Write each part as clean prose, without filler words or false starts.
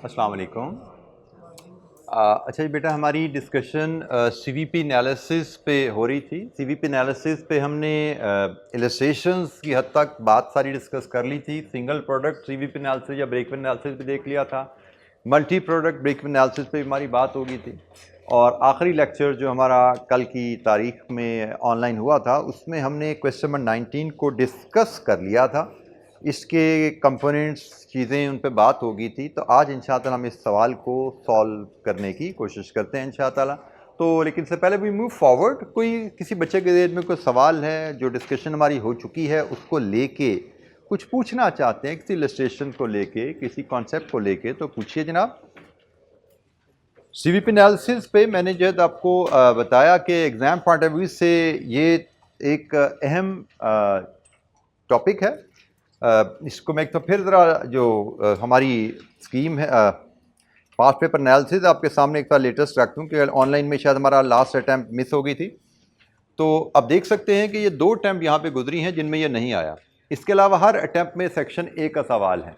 अस्सलाम वालेकुम। अच्छा जी बेटा, हमारी डिस्कशन सीवीपी एनालिसिस पे हो रही थी। सीवीपी एनालिसिस पे हमने इलस्ट्रेशंस की हद तक बात सारी डिस्कस कर ली थी। सिंगल प्रोडक्ट सीवीपी एनालिसिस या ब्रेक इवन एनालिसिस पे देख लिया था। Multi product break even analysis पे हमारी बात हो गई थी। और आखिरी लेक्चर जो हमारा कल की तारीख में ऑनलाइन हुआ था, उसमें हमने क्वेश्चन नंबर 19 को डिस्कस कर लिया था। इसके कंपोनेंट्स चीज़ें उन पे बात हो गई थी। तो आज इंशाअल्लाह हम इस सवाल को सॉल्व करने की कोशिश करते हैं इंशाअल्लाह। तो लेकिन से पहले वी मूव फॉरवर्ड, कोई किसी बच्चे के दिल में कोई सवाल है जो डिस्कशन हमारी हो चुकी है उसको लेके कुछ पूछना चाहते हैं, किसी इलस्ट्रेशन को लेके, किसी कॉन्सेप्ट को लेके, तो पूछिए जनाब। सीवीपी एनालिसिस पे मैंने जब आपको बताया कि एग्ज़ाम पॉइंट ऑफ व्यू से ये एक अहम टॉपिक है। इसको मैं एक तो फिर ज़रा जो हमारी स्कीम है पास्ट पेपर एनालिसिस आपके सामने एक बार लेटेस्ट रख दूँ कि ऑनलाइन में शायद हमारा लास्ट अटैम्प्ट मिस हो गई थी। तो अब देख सकते हैं कि ये 2 अटैम्प्ट यहाँ पे गुजरी हैं जिनमें ये नहीं आया। इसके अलावा हर अटैम्प्ट में सेक्शन ए का सवाल है।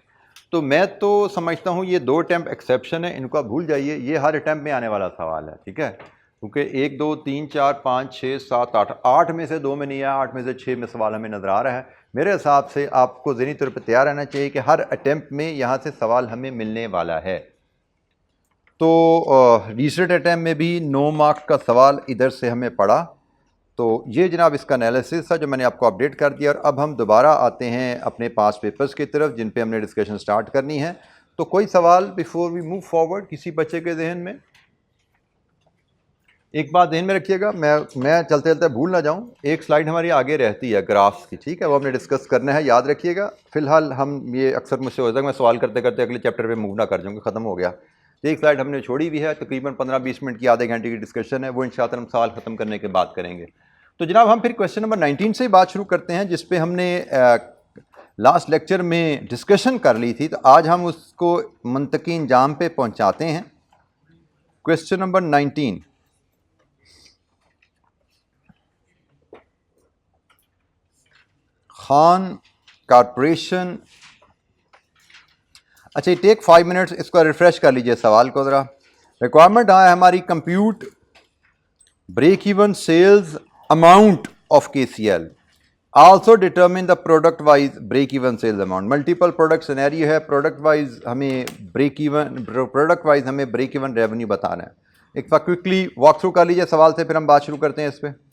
तो मैं तो समझता हूँ ये 2 अटैम्प्ट एक्सेप्शन है, इनको आप भूल जाइए। ये हर अटैम्प्ट में आने वाला सवाल है, ठीक है। क्योंकि 1 2 3 4 5 6 7 8 8 में से 2 में नहीं आया, 8 में से 6 में सवाल हमें नज़र आ रहा है। मेरे हिसाब से आपको ज़हनी तौर पर तैयार रहना चाहिए कि हर अटैम्प्ट में यहाँ से सवाल हमें मिलने वाला है। तो रिसेंट अटैम्प्ट में भी 9 मार्क्स का सवाल इधर से हमें पड़ा। तो ये जनाब इसका एनालिसिस था जो मैंने आपको अपडेट कर दिया। और अब हम दोबारा आते हैं अपने पास पेपर्स की तरफ जिन पे हमने डिस्कशन स्टार्ट करनी है। तो कोई सवाल बिफोर वी मूव फॉरवर्ड किसी बच्चे के जहन में? एक बात ध्यान में रखिएगा, मैं चलते चलते भूल ना जाऊं, एक स्लाइड हमारी आगे रहती है ग्राफ्स की, ठीक है, वो हमने डिस्कस करना है, याद रखिएगा। फिलहाल हम ये अक्सर मुझसे हो जाएगा मैं सवाल करते करते अगले चैप्टर पे मूव ना कर जाऊँगा, ख़त्म हो गया। तो एक स्लाइड हमने छोड़ी भी है, तकरीबन 15-20 मिनट की आधे घंटे की डिस्कशन है, वो इंशाअल्लाह हम सवाल ख़त्म करने के बाद करेंगे। तो जनाब हम फिर क्वेश्चन नंबर 19 से बात शुरू करते हैं, जिस पे हमने लास्ट लेक्चर में डिस्कशन कर ली थी। तो आज हम उसको मुंतकी अंजाम पे पहुँचाते हैं। Question number 19, Khan corporation. अच्छा, टेक 5 मिनट्स, इसको रिफ्रेश कर लीजिए सवाल को ज़रा। रिक्वायरमेंट है हमारी, compute break even sales amount of KCL, also determine the product wise break even sales amount. Multiple product scenario है, प्रोडक्ट वाइज हमें ब्रेक इवन रेवेन्यू बताना है। एक बार क्विकली वॉक थ्रू कर लीजिए सवाल से, फिर हम बात शुरू करते हैं इस पर।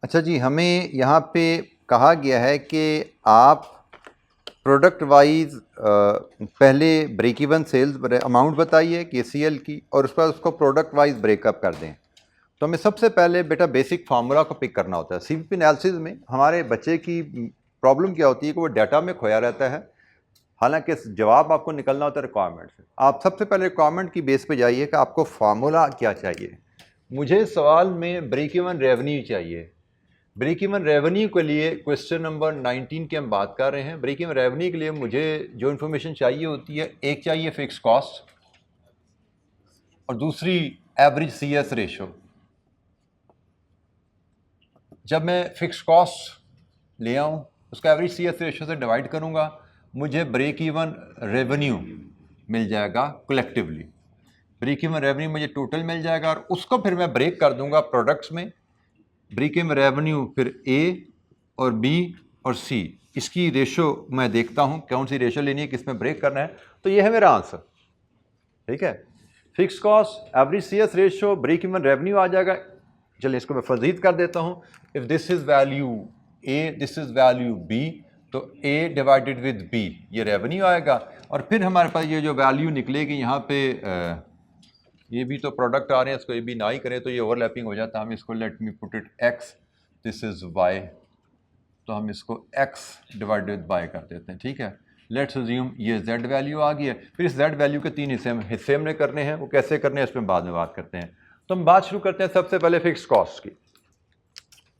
अच्छा जी, हमें यहाँ पे कहा गया है कि आप प्रोडक्ट वाइज पहले ब्रेक इवन सेल्स अमाउंट बताइए KCL की, और उसके बाद उसको प्रोडक्ट वाइज ब्रेकअप कर दें। तो हमें सबसे पहले बेटा बेसिक फार्मूला को पिक करना होता है। CVP एनालिसिस में हमारे बच्चे की प्रॉब्लम क्या होती है कि वो डाटा में खोया रहता है, हालांकि जवाब आपको निकलना होता है रिक्वायरमेंट से। आप सबसे पहले रिक्वायरमेंट की बेस पे जाइए कि आपको फार्मूला क्या चाहिए। मुझे सवाल में ब्रेक इवन रेवेन्यू चाहिए। ब्रेक इवन रेवेन्यू के लिए क्वेश्चन नंबर 19 की हम बात कर रहे हैं। ब्रेक इवन रेवेन्यू के लिए मुझे जो इन्फॉर्मेशन चाहिए होती है, एक चाहिए फिक्स कॉस्ट और दूसरी एवरेज CS रेशो। जब मैं फिक्स कॉस्ट ले आऊँ, उसका एवरेज CS रेशो से डिवाइड करूँगा, मुझे ब्रेक इवन रेवेन्यू मिल जाएगा कलेक्टिवली। ब्रेक इवन रेवेन्यू मुझे टोटल मिल जाएगा और उसको फिर मैं ब्रेक कर दूंगा प्रोडक्ट्स में। ब्रेक इवन रेवेन्यू फिर A और B और C, इसकी रेशो मैं देखता हूँ कौन सी रेशो लेनी है, किस में ब्रेक करना है। तो ये है मेरा आंसर, ठीक है। Fix cost, average CS ratio, break even revenue आ जाएगा। चलिए इसको मैं फजीद कर देता हूँ। If this is value A, this is value B, तो A डिवाइडेड विद B ये रेवेन्यू आएगा। और फिर हमारे पास ये जो वैल्यू निकलेगी यहाँ पे ये भी तो प्रोडक्ट आ रहे हैं, इसको ये भी ना ही करें तो ये ओवरलैपिंग हो जाता है। हम इसको let me put it x, this is y, तो हम इसको x डिवाइडेड बाय कर देते हैं, ठीक है। लेट्स अज्यूम ये z वैल्यू आ गई है। फिर इस z वैल्यू के 3 हिस्से हमने करने हैं, वो कैसे करने हैं इस पर बाद में बात करते हैं। तो हम बात शुरू करते हैं सबसे पहले फिक्स कॉस्ट की।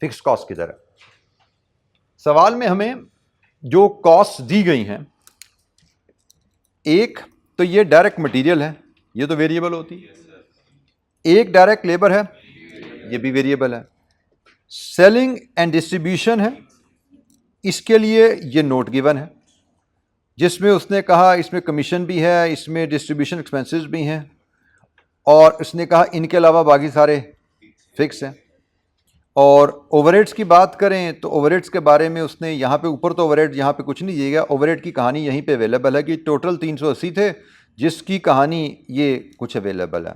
फिक्स कॉस्ट की तरह सवाल में हमें जो कॉस्ट दी गई हैं, एक तो ये डायरेक्ट मटेरियल है, ये तो वेरिएबल होती है। एक डायरेक्ट लेबर है, ये भी वेरिएबल है। सेलिंग एंड डिस्ट्रीब्यूशन है, इसके लिए ये नोट गिवन है जिसमें उसने कहा इसमें कमीशन भी है, इसमें डिस्ट्रीब्यूशन एक्सपेंसेस भी हैं, और उसने कहा इनके अलावा बाकी सारे फिक्स हैं। और ओवरहेड्स की बात करें तो ओवरहेड्स के बारे में उसने यहाँ पे ऊपर तो ओवरहेड यहाँ पे कुछ नहीं दिया गया, ओवरहेड की कहानी यहीं पे अवेलेबल है कि टोटल 380 थे, जिसकी कहानी ये कुछ अवेलेबल है।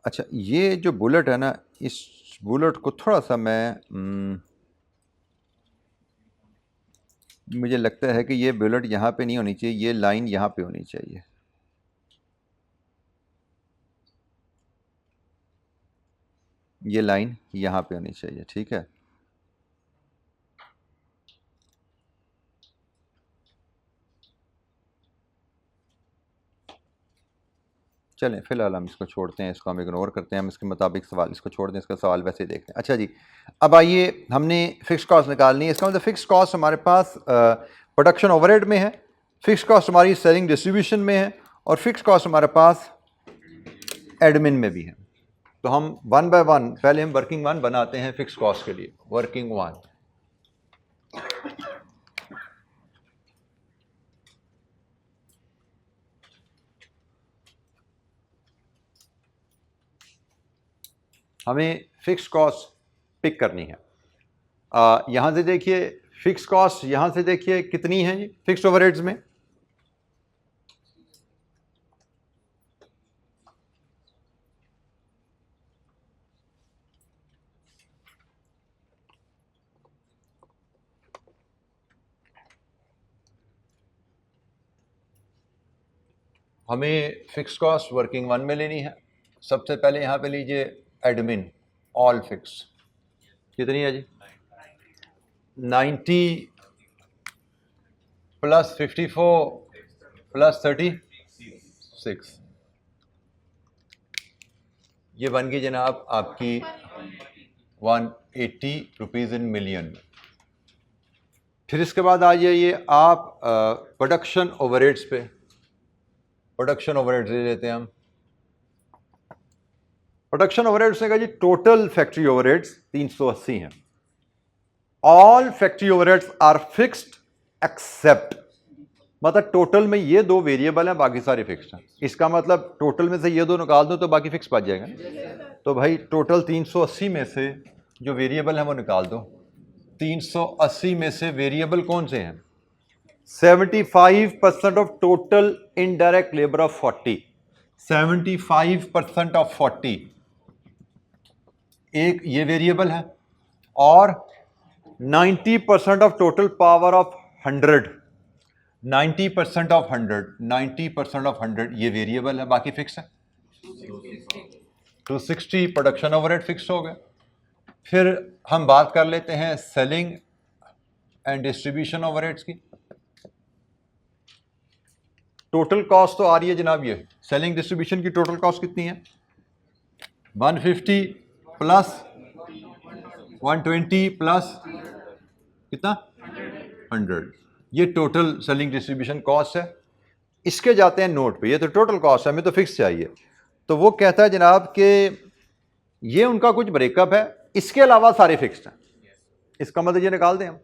अच्छा, ये जो बुलेट है ना, इस बुलेट को थोड़ा सा मैं मुझे लगता है कि ये बुलेट यहाँ पे नहीं होनी चाहिए, ये लाइन यहाँ पे होनी चाहिए। ये लाइन यहाँ पे होनी चाहिए, ठीक है। चलें फिलहाल हम इसको छोड़ते हैं, इसको हम इग्नोर करते हैं, हम इसके मुताबिक सवाल इसको छोड़ दें, इसका सवाल वैसे ही देखते हैं। अच्छा जी, अब आइए हमने फिक्स कॉस्ट निकालनी है। इसका मतलब फिक्स कॉस्ट हमारे पास प्रोडक्शन ओवरहेड में है, फिक्स कॉस्ट हमारी सेलिंग डिस्ट्रीब्यूशन में है, और फिक्स कॉस्ट हमारे पास एडमिन में भी है। तो हम वन बाय वन पहले हम वर्किंग वन बनाते हैं फिक्स कॉस्ट के लिए। वर्किंग वन, हमें फिक्स कॉस्ट पिक करनी है। यहाँ से देखिए फिक्स कॉस्ट, यहाँ से देखिए कितनी है जी फिक्स्ड ओवरहेड्स में। हमें फिक्स कॉस्ट वर्किंग वन में लेनी है। सबसे पहले यहाँ पे लीजिए एडमिन ऑल फिक्स, कितनी है जी 90 प्लस 54 प्लस 36, ये बन गई जनाब आपकी 180 रुपीज़ इन मिलियन। फिर इसके बाद आ जाइए आप प्रोडक्शन ओवरहेड्स पे। प्रोडक्शन ओवरहेड्स ले लेते हैं हम। प्रोडक्शन ओवरहेड्स ने कहा जी टोटल फैक्ट्री ओवरहेड्स 380 हैं। All factory overheads are fixed except, मतलब टोटल में ये दो वेरिएबल हैं, बाकी सारे फिक्स्ड हैं। इसका मतलब टोटल में से ये दो निकाल दो तो बाकी फिक्स बच जाएगा। तो भाई टोटल 380 में से जो वेरिएबल है वो निकाल दो। 380 में से वेरिएबल कौन से हैं? 75% of total indirect labour of 40, 75% of 40 एक ये वेरिएबल है, और 90% of total power of 100, 90% of 100, 90% of 100 ये वेरिएबल है, बाकी फिक्स है। 260 प्रोडक्शन ओवरहेड फिक्स हो गया। फिर हम बात कर लेते हैं सेलिंग एंड डिस्ट्रीब्यूशन ओवरहेड्स की। टोटल कॉस्ट तो आ रही है जनाब, ये सेलिंग डिस्ट्रीब्यूशन की टोटल कॉस्ट कितनी है? 150 प्लस 120 प्लस कितना 100, ये टोटल सेलिंग डिस्ट्रीब्यूशन कॉस्ट है। इसके जाते हैं नोट पे, ये तो टोटल कॉस्ट है, हमें तो फिक्स चाहिए। तो वो कहता है जनाब कि ये उनका कुछ ब्रेकअप है, इसके अलावा सारे फिक्स्ड हैं। इसका मतलब ये निकाल दें हम,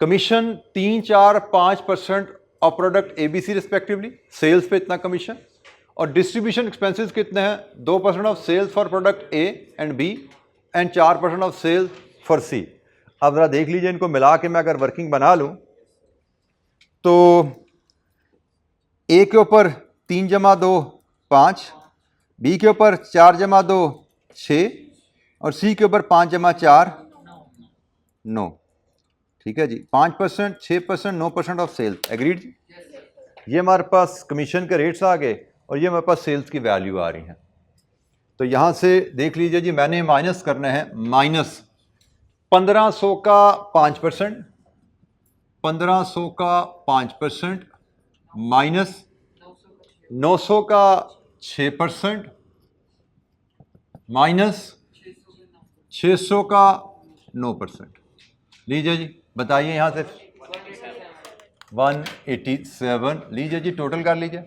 commission 3, 4, 5% of product ABC respectively, sales पे इतना कमीशन, और डिस्ट्रीब्यूशन एक्सपेंसेस कितने हैं? 2% of sales for product A and B and 4% of sales for C. अब ज़रा देख लीजिए, इनको मिला के मैं अगर वर्किंग बना लूँ तो ए के ऊपर 3 जमा 2 5, बी के ऊपर 4 जमा 2 6, और सी के ऊपर 5 जमा 4 9। ठीक है जी, 5%, 6%, 9% ऑफ सेल्स। एग्रीड जी? ये हमारे पास कमीशन के रेट्स आ गए और ये हमारे पास सेल्स की वैल्यू आ रही है। तो यहाँ से देख लीजिए जी, मैंने माइनस करना है, माइनस 1500 का 5%, 1500 का 5%, माइनस 900 का 6%, माइनस 600 का 9%। लीजिए जी, बताइए यहाँ से 187। लीजिए जी, टोटल कर लीजिए,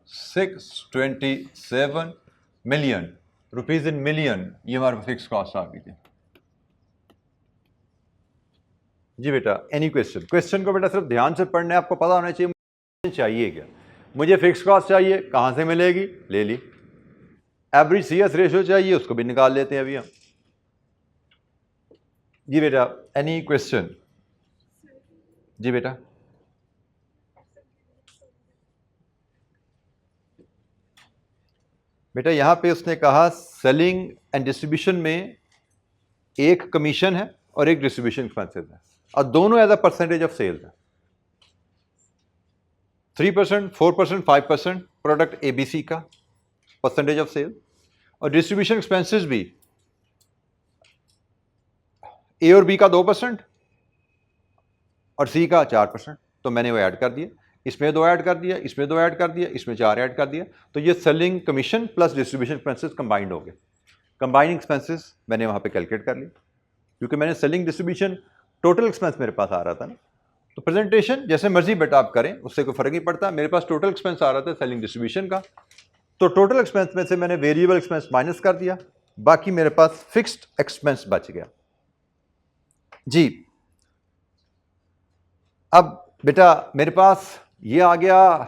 627 मिलियन रुपीज इन मिलियन, ये हमारे फिक्स कॉस्ट आ गई थी जी। बेटा एनी क्वेश्चन? क्वेश्चन को बेटा सिर्फ ध्यान से पढ़ना है, आपको पता होना चाहिए मुझे चाहिए क्या। मुझे फिक्स कॉस्ट चाहिए, कहाँ से मिलेगी? ले ली। एवरेज सीएस रेशियो चाहिए, उसको भी निकाल लेते हैं अभी हम जी। बेटा एनी क्वेश्चन? जी बेटा बेटा यहाँ पे उसने कहा सेलिंग एंड डिस्ट्रीब्यूशन में एक कमीशन है और एक डिस्ट्रीब्यूशन एक्सपेंसेस है, और दोनों as a percentage of sales है। 3%, 4%, 5% प्रोडक्ट एबीसी का परसेंटेज ऑफ सेल, और डिस्ट्रीब्यूशन एक्सपेंसेस भी ए और बी का 2% और सी का 4%। तो मैंने वो ऐड कर दिया, इसमें 2 ऐड कर दिया, इसमें 2 ऐड कर दिया, इसमें 4 ऐड कर दिया। तो ये selling commission plus distribution expenses combined हो गए। कंबाइनिंग एक्सपेंसेस मैंने वहाँ पे कैलकुलेट कर ली, क्योंकि मैंने सेलिंग डिस्ट्रीब्यूशन टोटल एक्सपेंस मेरे पास आ रहा था ना। तो प्रेजेंटेशन जैसे मर्जी बेटा आप करें, उससे कोई फर्क नहीं पड़ता। मेरे पास टोटल एक्सपेंस आ रहा था सेलिंग डिस्ट्रीब्यूशन का, तो टोटल एक्सपेंस में से मैंने वेरिएबल एक्सपेंस माइनस कर दिया, बाकी मेरे पास फिक्स्ड एक्सपेंस बच गया जी। अब बेटा मेरे पास ये आ गया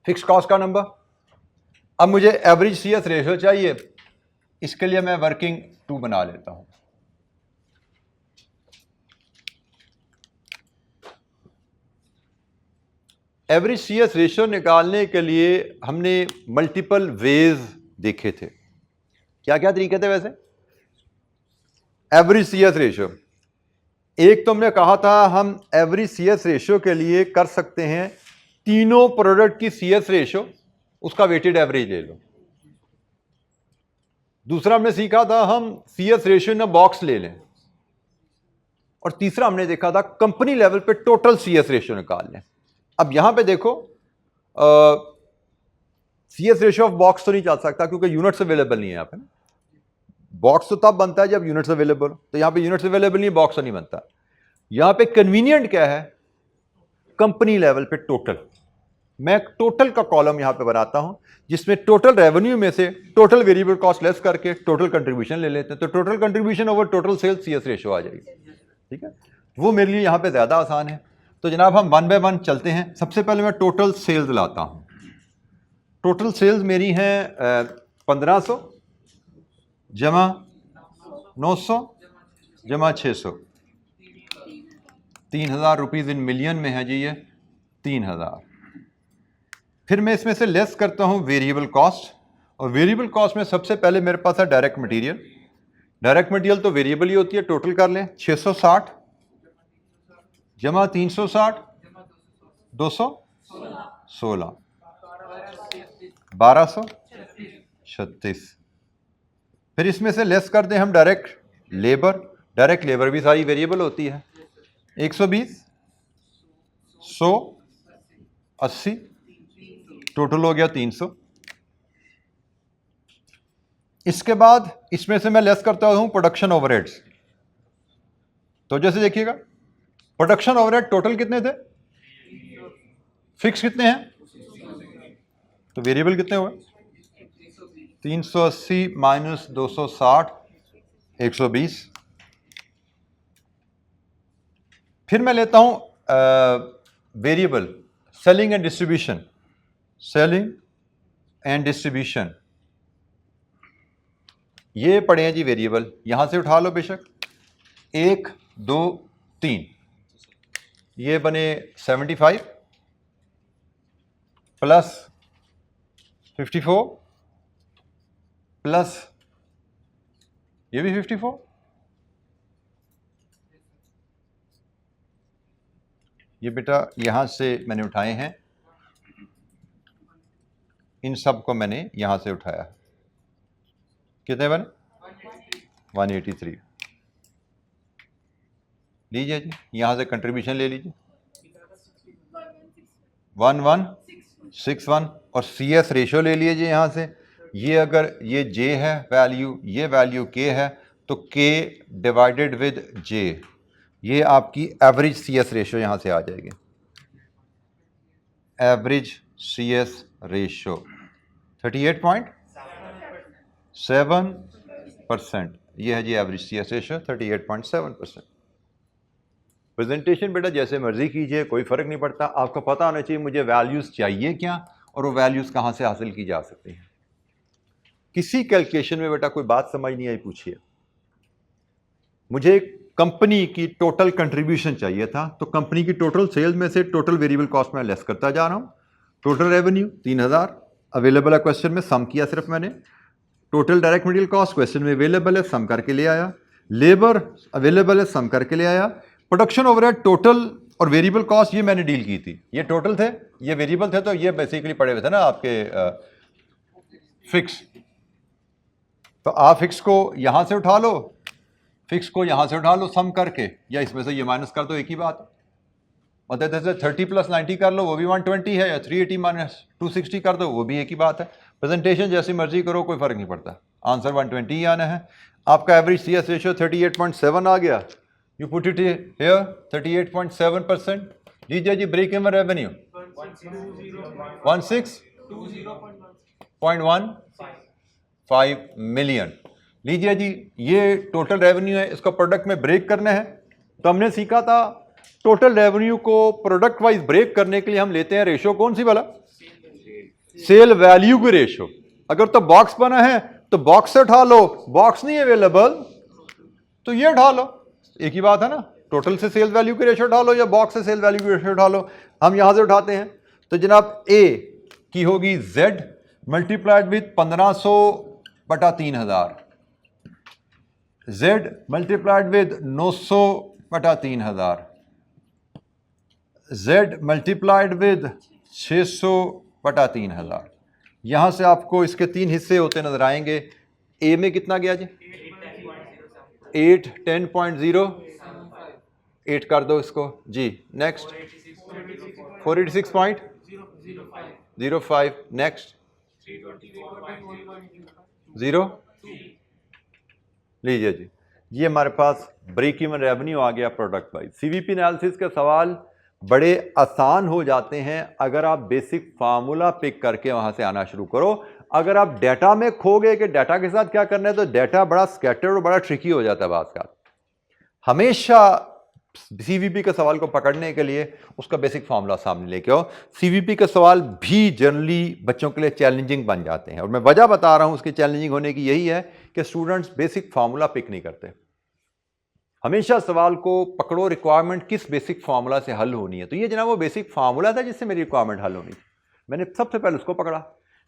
फिक्स कॉस्ट का नंबर। अब मुझे एवरेज सीएस रेशियो चाहिए, इसके लिए मैं वर्किंग 2 बना लेता हूं। एवरेज सीएस रेशियो निकालने के लिए हमने मल्टीपल वेज देखे थे। क्या क्या तरीके थे वैसे? एवरेज सीएस रेशियो, एक तो हमने कहा था हम एवरेज सीएस रेशियो के लिए कर सकते हैं तीनों प्रोडक्ट की सीएस रेशियो, उसका वेटेड एवरेज ले लो। दूसरा हमने सीखा था हम सीएस रेशियो इन बॉक्स ले लें, और तीसरा हमने देखा था कंपनी लेवल पे टोटल सीएस रेशियो निकाल लें। अब यहां पे देखो सीएस रेशियो ऑफ बॉक्स तो नहीं चल सकता, क्योंकि यूनिट्स अवेलेबल नहीं है यहाँ पे। बॉक्स तो तब बनता है जब यूनिट्स अवेलेबल, तो यहां पे यूनिट्स अवेलेबल नहीं, बॉक्स तो नहीं बनता। यहां पे कन्वीनियंट क्या है? कंपनी लेवल पे टोटल। मैं टोटल का कॉलम यहां पे बनाता हूं, जिसमें टोटल रेवेन्यू में से टोटल वेरिएबल कॉस्ट लेस करके टोटल कंट्रीब्यूशन ले लेते हैं। तो total contribution over total sales CS ratio आ जाएगी। ठीक है, वो मेरे लिए यहां पे ज्यादा आसान है। तो जनाब हम 1 बाय 1 चलते हैं। सबसे पहले मैं टोटल सेल्स लाता हूं। टोटल सेल्स मेरी हैं 1500 जमा 900 जमा 600, 3000 रुपीज़ इन मिलियन में है जी ये 3000। फिर मैं इसमें से लेस करता हूं वेरिएबल कॉस्ट, और वेरिएबल कॉस्ट में सबसे पहले मेरे पास है डायरेक्ट मटेरियल। डायरेक्ट मटेरियल तो वेरिएबल ही होती है, टोटल कर लें 660 जमा 360 216 1236। फिर इसमें से लेस कर दें हम डायरेक्ट लेबर। डायरेक्ट लेबर भी सारी वेरिएबल होती है, 120 100 80 टोटल हो गया 300। इसके बाद इसमें से मैं लेस करता हूं प्रोडक्शन ओवरहेड्स। तो जैसे देखिएगा प्रोडक्शन ओवरहेड टोटल कितने थे, फिक्स कितने हैं, तो वेरिएबल कितने हुए 380 माइनस 260 120। फिर मैं लेता हूं variable selling and distribution. Selling and distribution ये पड़े हैं जी वेरिएबल, यहां से उठा लो बेशक, 1 2 3 ये बने 75 प्लस 54 प्लस ये भी 54, ये बेटा यहां से मैंने उठाए हैं, इन सब को मैंने यहां से उठाया। कितने बने 183। लीजिए जी यहां से कंट्रीब्यूशन ले लीजिए 1161 और CS रेशियो ले लीजिए यहां से। ये अगर ये J है वैल्यू, ये वैल्यू K है, तो K डिवाइडेड विद J, ये आपकी एवरेज CS रेशियो यहां से आ जाएगी। एवरेज CS रेशियो 38.7%, ये है जी एवरेज CS रेशियो 38.7%। प्रेजेंटेशन बेटा जैसे मर्जी कीजिए, कोई फ़र्क नहीं पड़ता, आपको पता होना चाहिए मुझे वैल्यूज़ चाहिए क्या और वो वैल्यूज़ कहाँ से हासिल की जा सकती हैं। किसी कैलकुलेशन में बेटा कोई बात समझ नहीं आई, पूछिए। मुझे कंपनी की टोटल कंट्रीब्यूशन चाहिए था, तो कंपनी की टोटल सेल्स में से टोटल वेरिएबल कॉस्ट में लेस करता जा रहा हूँ। टोटल रेवेन्यू 3000 अवेलेबल है, क्वेश्चन में सम किया सिर्फ मैंने। Total direct material cost question में अवेलेबल है, सम करके ले आया। लेबर अवेलेबल है, सम करके ले आया। प्रोडक्शन ओवरहेड टोटल और वेरिएबल कॉस्ट ये मैंने डील की थी, ये टोटल थे ये वेरिएबल थे, तो ये बेसिकली पड़े हुए थे ना आपके फिक्स। तो आप फिक्स को यहां से उठा लो, फिक्स को यहां से उठा लो सम करके, या इसमें से ये माइनस कर दो, एक ही बात है। मतलब जैसे 30 प्लस 90 कर लो वो भी 120 है, या 380 माइनस 260 कर दो वो भी एक ही बात है। प्रेजेंटेशन जैसी मर्जी करो, कोई फर्क नहीं पड़ता, आंसर 120 ही आना है। आपका एवरेज CS रेशियो 38.7 आ गया, यू पुट इट हियर 38.7%। लीजिए जी ब्रेक इवन रेवेन्यू 16.15 मिलियन। लीजिए जी ये टोटल रेवेन्यू है, इसको प्रोडक्ट में ब्रेक करना है। तो हमने सीखा था टोटल रेवेन्यू को प्रोडक्ट वाइज ब्रेक करने के लिए हम लेते हैं रेशो, कौन सी वाला, सेल वैल्यू की रेशो। अगर तो बॉक्स बना है तो बॉक्स से उठा लो, बॉक्स नहीं अवेलेबल तो ये उठा लो, एक ही बात है ना। टोटल से सेल वैल्यू की रेशो उठा लो या बॉक्स से सेल वैल्यू की रेशो उठा लो, हम यहां से उठाते हैं। तो जनाब ए की होगी Z मल्टीप्लाइड विद 1500 बटा 3000, Z मल्टीप्लाइड विद 900 बटा 3000, Z मल्टीप्लाइड विद 600 बटा 3000। यहां से आपको इसके 3 हिस्से होते नजर आएंगे। ए में कितना गया जी 8 10.08 कर दो इसको जी। Next 486.05, next 0। लीजिए जी ये हमारे पास ब्रेक इवन रेवेन्यू आ गया प्रोडक्ट वाइज। CVP एनालिसिस के सवाल बड़े आसान हो जाते हैं अगर आप बेसिक फार्मूला पिक करके वहां से आना शुरू करो। अगर आप डाटा में खो गए कि डाटा के साथ क्या करना है, तो डाटा बड़ा स्कैटर्ड और बड़ा ट्रिकी हो जाता है बात का। हमेशा CVP के सवाल को पकड़ने के लिए उसका बेसिक फार्मूला सामने लेके आओ। CVP के सवाल भी जनरली बच्चों के लिए चैलेंजिंग बन जाते हैं, और मैं वजह बता रहा हूं उसके चैलेंजिंग होने की यही है कि स्टूडेंट्स बेसिक फार्मूला पिक नहीं करते। हमेशा सवाल को पकड़ो, रिक्वायरमेंट किस बेसिक फार्मूला से हल होनी है। तो ये जनाब वो बेसिक फार्मूला था जिससे मेरी रिक्वायरमेंट हल होनी थी, मैंने सबसे पहले उसको पकड़ा।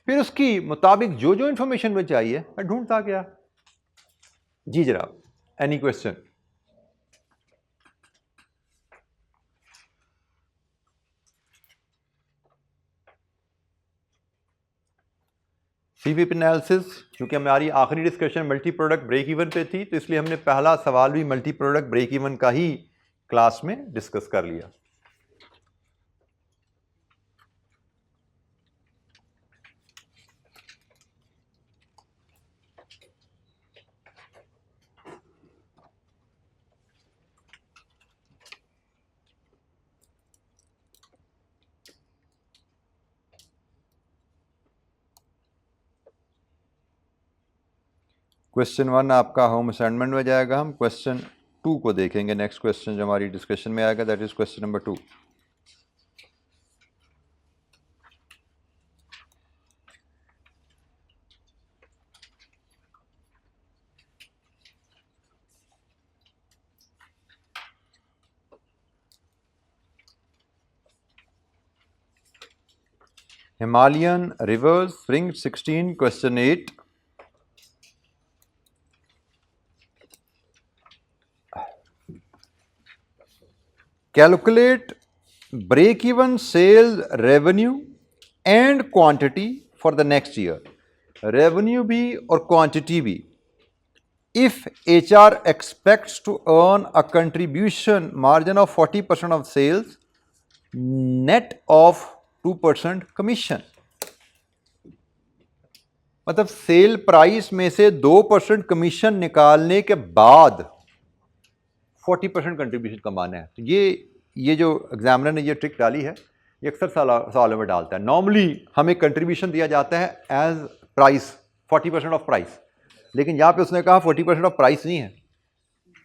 फिर उसकी मुताबिक जो जो इंफॉर्मेशन में चाहिए मैं ढूंढता गया। जी जनाब, एनी क्वेश्चन? सीवीपी एनालिसिस, क्योंकि हमारी आखिरी discussion multi product break even पे थी, तो इसलिए हमने पहला सवाल भी मल्टी प्रोडक्ट ब्रेक इवन का ही क्लास में डिस्कस कर लिया। क्वेश्चन 1 आपका होम असाइनमेंट में जाएगा। हम क्वेश्चन 2 को देखेंगे। नेक्स्ट क्वेश्चन जो हमारी डिस्कशन में आएगा that is question number 2। Himalayan reverse spring 16 question 8। Calculate break-even sales revenue and quantity for the next year. Revenue भी और quantity भी. If HR expects to earn a contribution margin of 40% of sales, net of 2% commission. मतलब sale price में से 2% commission निकालने के बाद 40% contribution कमाना है। तो ये जो एग्जामिनर ने ये ट्रिक डाली है, ये अक्सर सवालों में डालता है। नॉर्मली हमें कंट्रीब्यूशन दिया जाता है एज प्राइस 40% ऑफ प्राइस, लेकिन यहाँ पे उसने कहा 40% ऑफ प्राइस नहीं है,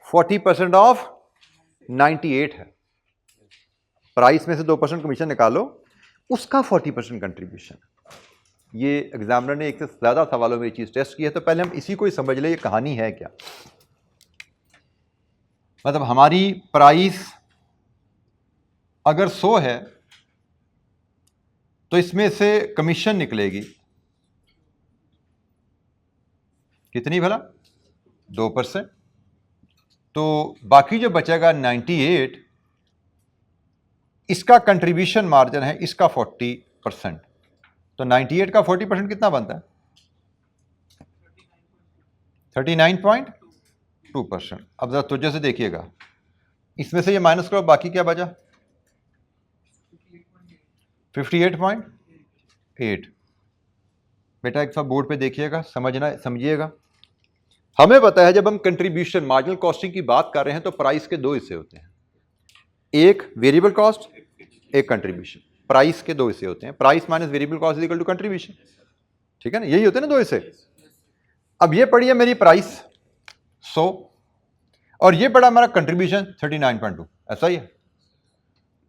40% ऑफ 98 है। प्राइस में से 2% कमीशन निकालो, उसका 40% कंट्रीब्यूशन। ये एग्जामिनर ने एक से ज़्यादा सवालों में ये चीज़ टेस्ट की है। तो पहले हम इसी को ही समझ लें, ये कहानी है क्या। मतलब हमारी प्राइस अगर 100 है तो इसमें से कमीशन निकलेगी कितनी भला? 2%। तो बाकी जो बचेगा 98, इसका कंट्रीब्यूशन मार्जिन है, इसका 40%। तो 98 का 40% कितना बनता है? 39.2%। अब जरा तुझे से देखिएगा, इसमें से ये माइनस करो, बाकी क्या बचा? 58.8। बेटा एक बार बोर्ड पे देखिएगा, समझिएगा। हमें पता है जब हम कंट्रीब्यूशन मार्जिनल कॉस्टिंग की बात कर रहे हैं तो प्राइस के दो हिस्से होते हैं, एक वेरिएबल कॉस्ट, एक कंट्रीब्यूशन। प्राइस के दो हिस्से होते हैं, price minus variable cost is equal to contribution. ठीक है ना, यही होते हैं ना दो हिस्से। अब ये पड़ी है मेरी प्राइस 100 और ये पड़ा हमारा कंट्रीब्यूशन 39.2, ऐसा ही है।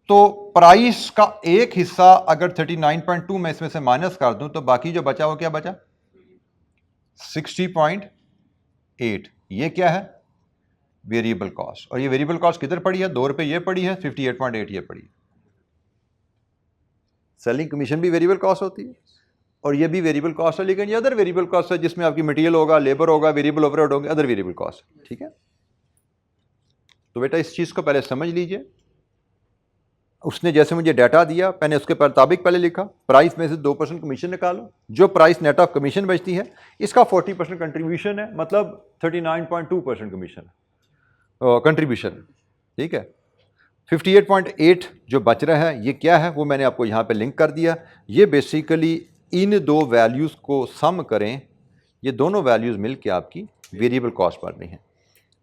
तो प्राइस का एक हिस्सा अगर 39.2 मैं इसमें से माइनस कर दूं तो बाकी जो बचा वो क्या बचा? 60.8। ये क्या है? Variable cost. और ये वेरिएबल कॉस्ट किधर पड़ी है? 2 रुपए ये पड़ी है, 58.8 ये पड़ी है। सेलिंग कमीशन भी वेरिएबल कॉस्ट होती है और ये भी वेरिएबल कॉस्ट है, लेकिन ये अदर वेरिएबल कॉस्ट है जिसमें आपकी मटेरियल होगा, लेबर होगा, वेरिएबल ओवरहेड होंगे, अदर वेरिएबल कॉस्ट। ठीक है, तो बेटा इस चीज को पहले समझ लीजिए। उसने जैसे मुझे डाटा दिया, मैंने उसके मुताबिक पहले लिखा, प्राइस में से 2% कमीशन निकालो, जो प्राइस नेट ऑफ कमीशन बचती है इसका 40% कंट्रीब्यूशन है, मतलब 39.2% कमीशन कंट्रीब्यूशन। ठीक है, 58.8 जो बच रहा है ये क्या है वो मैंने आपको यहाँ पे लिंक कर दिया। ये बेसिकली इन दो वैल्यूज़ को सम करें, ये दोनों वैल्यूज़ मिल के आपकी वेरिएबल कॉस्ट बन रही हैं।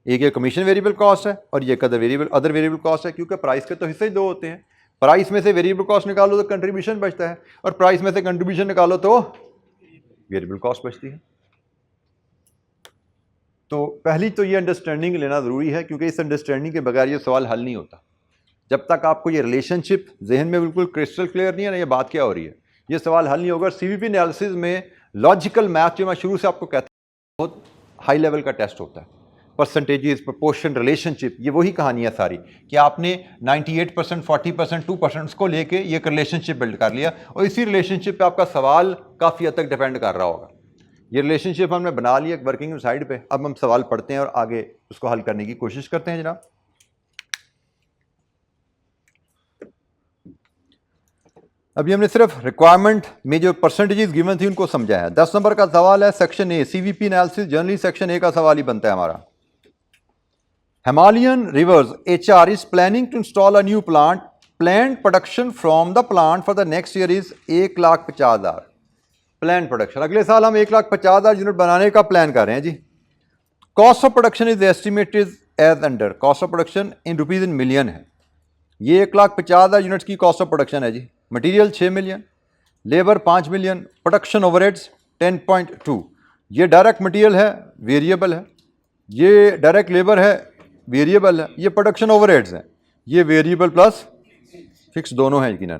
एक ये कमीशन वेरिएबल कॉस्ट है और ये अदर वेरिएबल कॉस्ट है, क्योंकि प्राइस के तो हिस्से ही दो होते हैं। प्राइस में से वेरिएबल कॉस्ट निकालो तो कंट्रीब्यूशन बचता है, और प्राइस में से कंट्रीब्यूशन निकालो तो वेरिएबल कॉस्ट बचती है। तो पहली तो ये अंडरस्टैंडिंग लेना ज़रूरी है, क्योंकि इस अंडरस्टैंडिंग के बगैर ये सवाल हल नहीं होता। जब तक आपको ये रिलेशनशिप जहन में बिल्कुल क्रिस्टल क्लियर नहीं है ना, ये बात क्या हो रही है, ये सवाल हल नहीं होगा। सीवीपी एनालिसिस में लॉजिकल मैथ जो मैं शुरू से आपको कहता हूँ बहुत हाई लेवल का टेस्ट होता है। परसेंटेजेस, प्रोपोर्शन, रिलेशनशिप, ये वही कहानी है सारी कि आपने 98%, 40%, 2% उसको लेके ये एक रिलेशनशिप बिल्ड कर लिया और इसी रिलेशनशिप पे आपका सवाल काफ़ी हद तक डिपेंड कर रहा होगा। ये रिलेशनशिप हमने बना लिया वर्किंग साइड पे, अब हम सवाल पढ़ते हैं और आगे उसको हल करने की कोशिश करते हैं जनाब। अभी हमने सिर्फ रिक्वायरमेंट में जो परसेंटेजेस गिवन थी उनको समझा है। 10 नंबर का सवाल है section A, CVP analysis. Generally section A का सवाल ही बनता है हमारा। Himalayan Rivers HR is planning to install a new plant. Planned production from the plant for the next year is 1,50,000। Plan production अगले साल हम 1,50,000 यूनिट बनाने का प्लान कर रहे हैं जी। Cost of production is estimated as under. Cost of production in rupees in million है। ये 1,50,000 यूनिट्स की कॉस्ट ऑफ प्रोडक्शन है जी। Material 6 million, labour 5 million, production overheads 10.2। ये डायरेक्ट मटेरियल है, वेरिएबल है। ये डायरेक्ट लेबर है, वेरिएबल है। ये प्रोडक्शन ओवरहेड्स हैं, ये वेरिएबल प्लस फिक्स दोनों हैं यकीनन।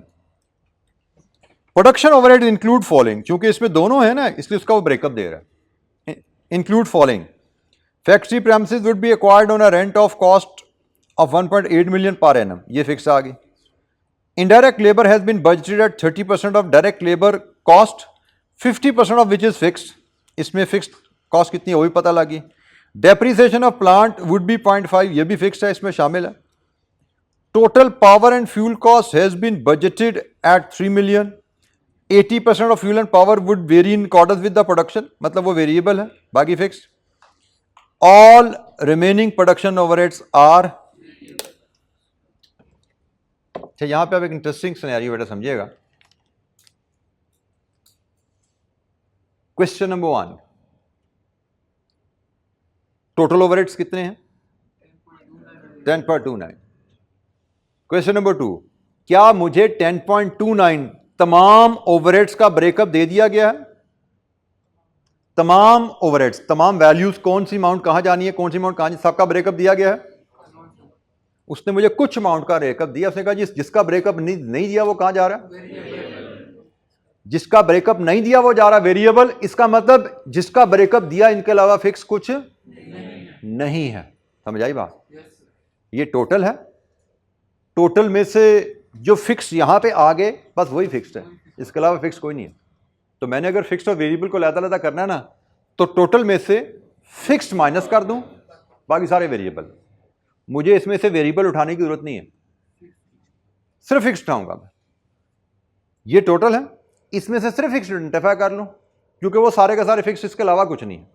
प्रोडक्शन ओवरहेड इंक्लूड फॉलोइंग, क्योंकि इसमें दोनों है ना इसलिए उसका वो ब्रेकअप दे रहा है। Include following, factory premises would be acquired on a rent of cost of 1.8 million per annum. ये फिक्स आ गई। Indirect labour has been budgeted at 30% of direct labour cost, 50% of which is fixed. इसमें fixed cost कितनी है वो भी पता लगी। Depreciation of plant would be 0.5, ये भी फिक्स्ड है, इसमें शामिल है। Total power and fuel cost has been budgeted at 3 million. 80% of fuel and power would vary in accordance with the production, मतलब वो वेरिएबल है, बाकी fixed. All remaining production overheads are. अच्छा, यहां पे आप एक इंटरेस्टिंग सिनेरियो बेटा समझिएगा। क्वेश्चन नंबर 1, टोटल ओवरहेड्स कितने हैं? 10.29। क्वेश्चन नंबर 2, क्या मुझे 10.29 तमाम ओवरहेड्स का ब्रेकअप दे दिया गया है? तमाम ओवरहेड्स, तमाम वैल्यूज, कौन सी अमाउंट कहां जानी है, कौन सी अमाउंट कहां, सबका ब्रेकअप दिया गया है। उसने मुझे कुछ अमाउंट का ब्रेकअप दिया। उसने कहा जिसका ब्रेकअप नहीं दिया वो कहां जा रहा है? जिसका ब्रेकअप नहीं दिया वो जा रहा वेरिएबल। इसका मतलब जिसका ब्रेकअप दिया इनके अलावा फिक्स कुछ नहीं है। समझ आई बात? ये टोटल है। टोटल में से जो फिक्स यहां पे आ गए बस वही फिक्स्ड है, इसके अलावा फिक्स कोई नहीं है। तो मैंने अगर फिक्स्ड और वेरिएबल को अलग-अलग करना है ना, तो टोटल में से फिक्स्ड माइनस कर दूं, बाकी सारे वेरिएबल। मुझे इसमें से वेरिएबल उठाने की जरूरत नहीं है, सिर्फ फिक्स्ड उठाऊंगा मैं। ये टोटल है, इसमें से सिर्फ फिक्स्ड आइडेंटिफाई कर लूं, क्योंकि वो सारे के सारे फिक्स्ड, इसके अलावा कुछ नहीं है।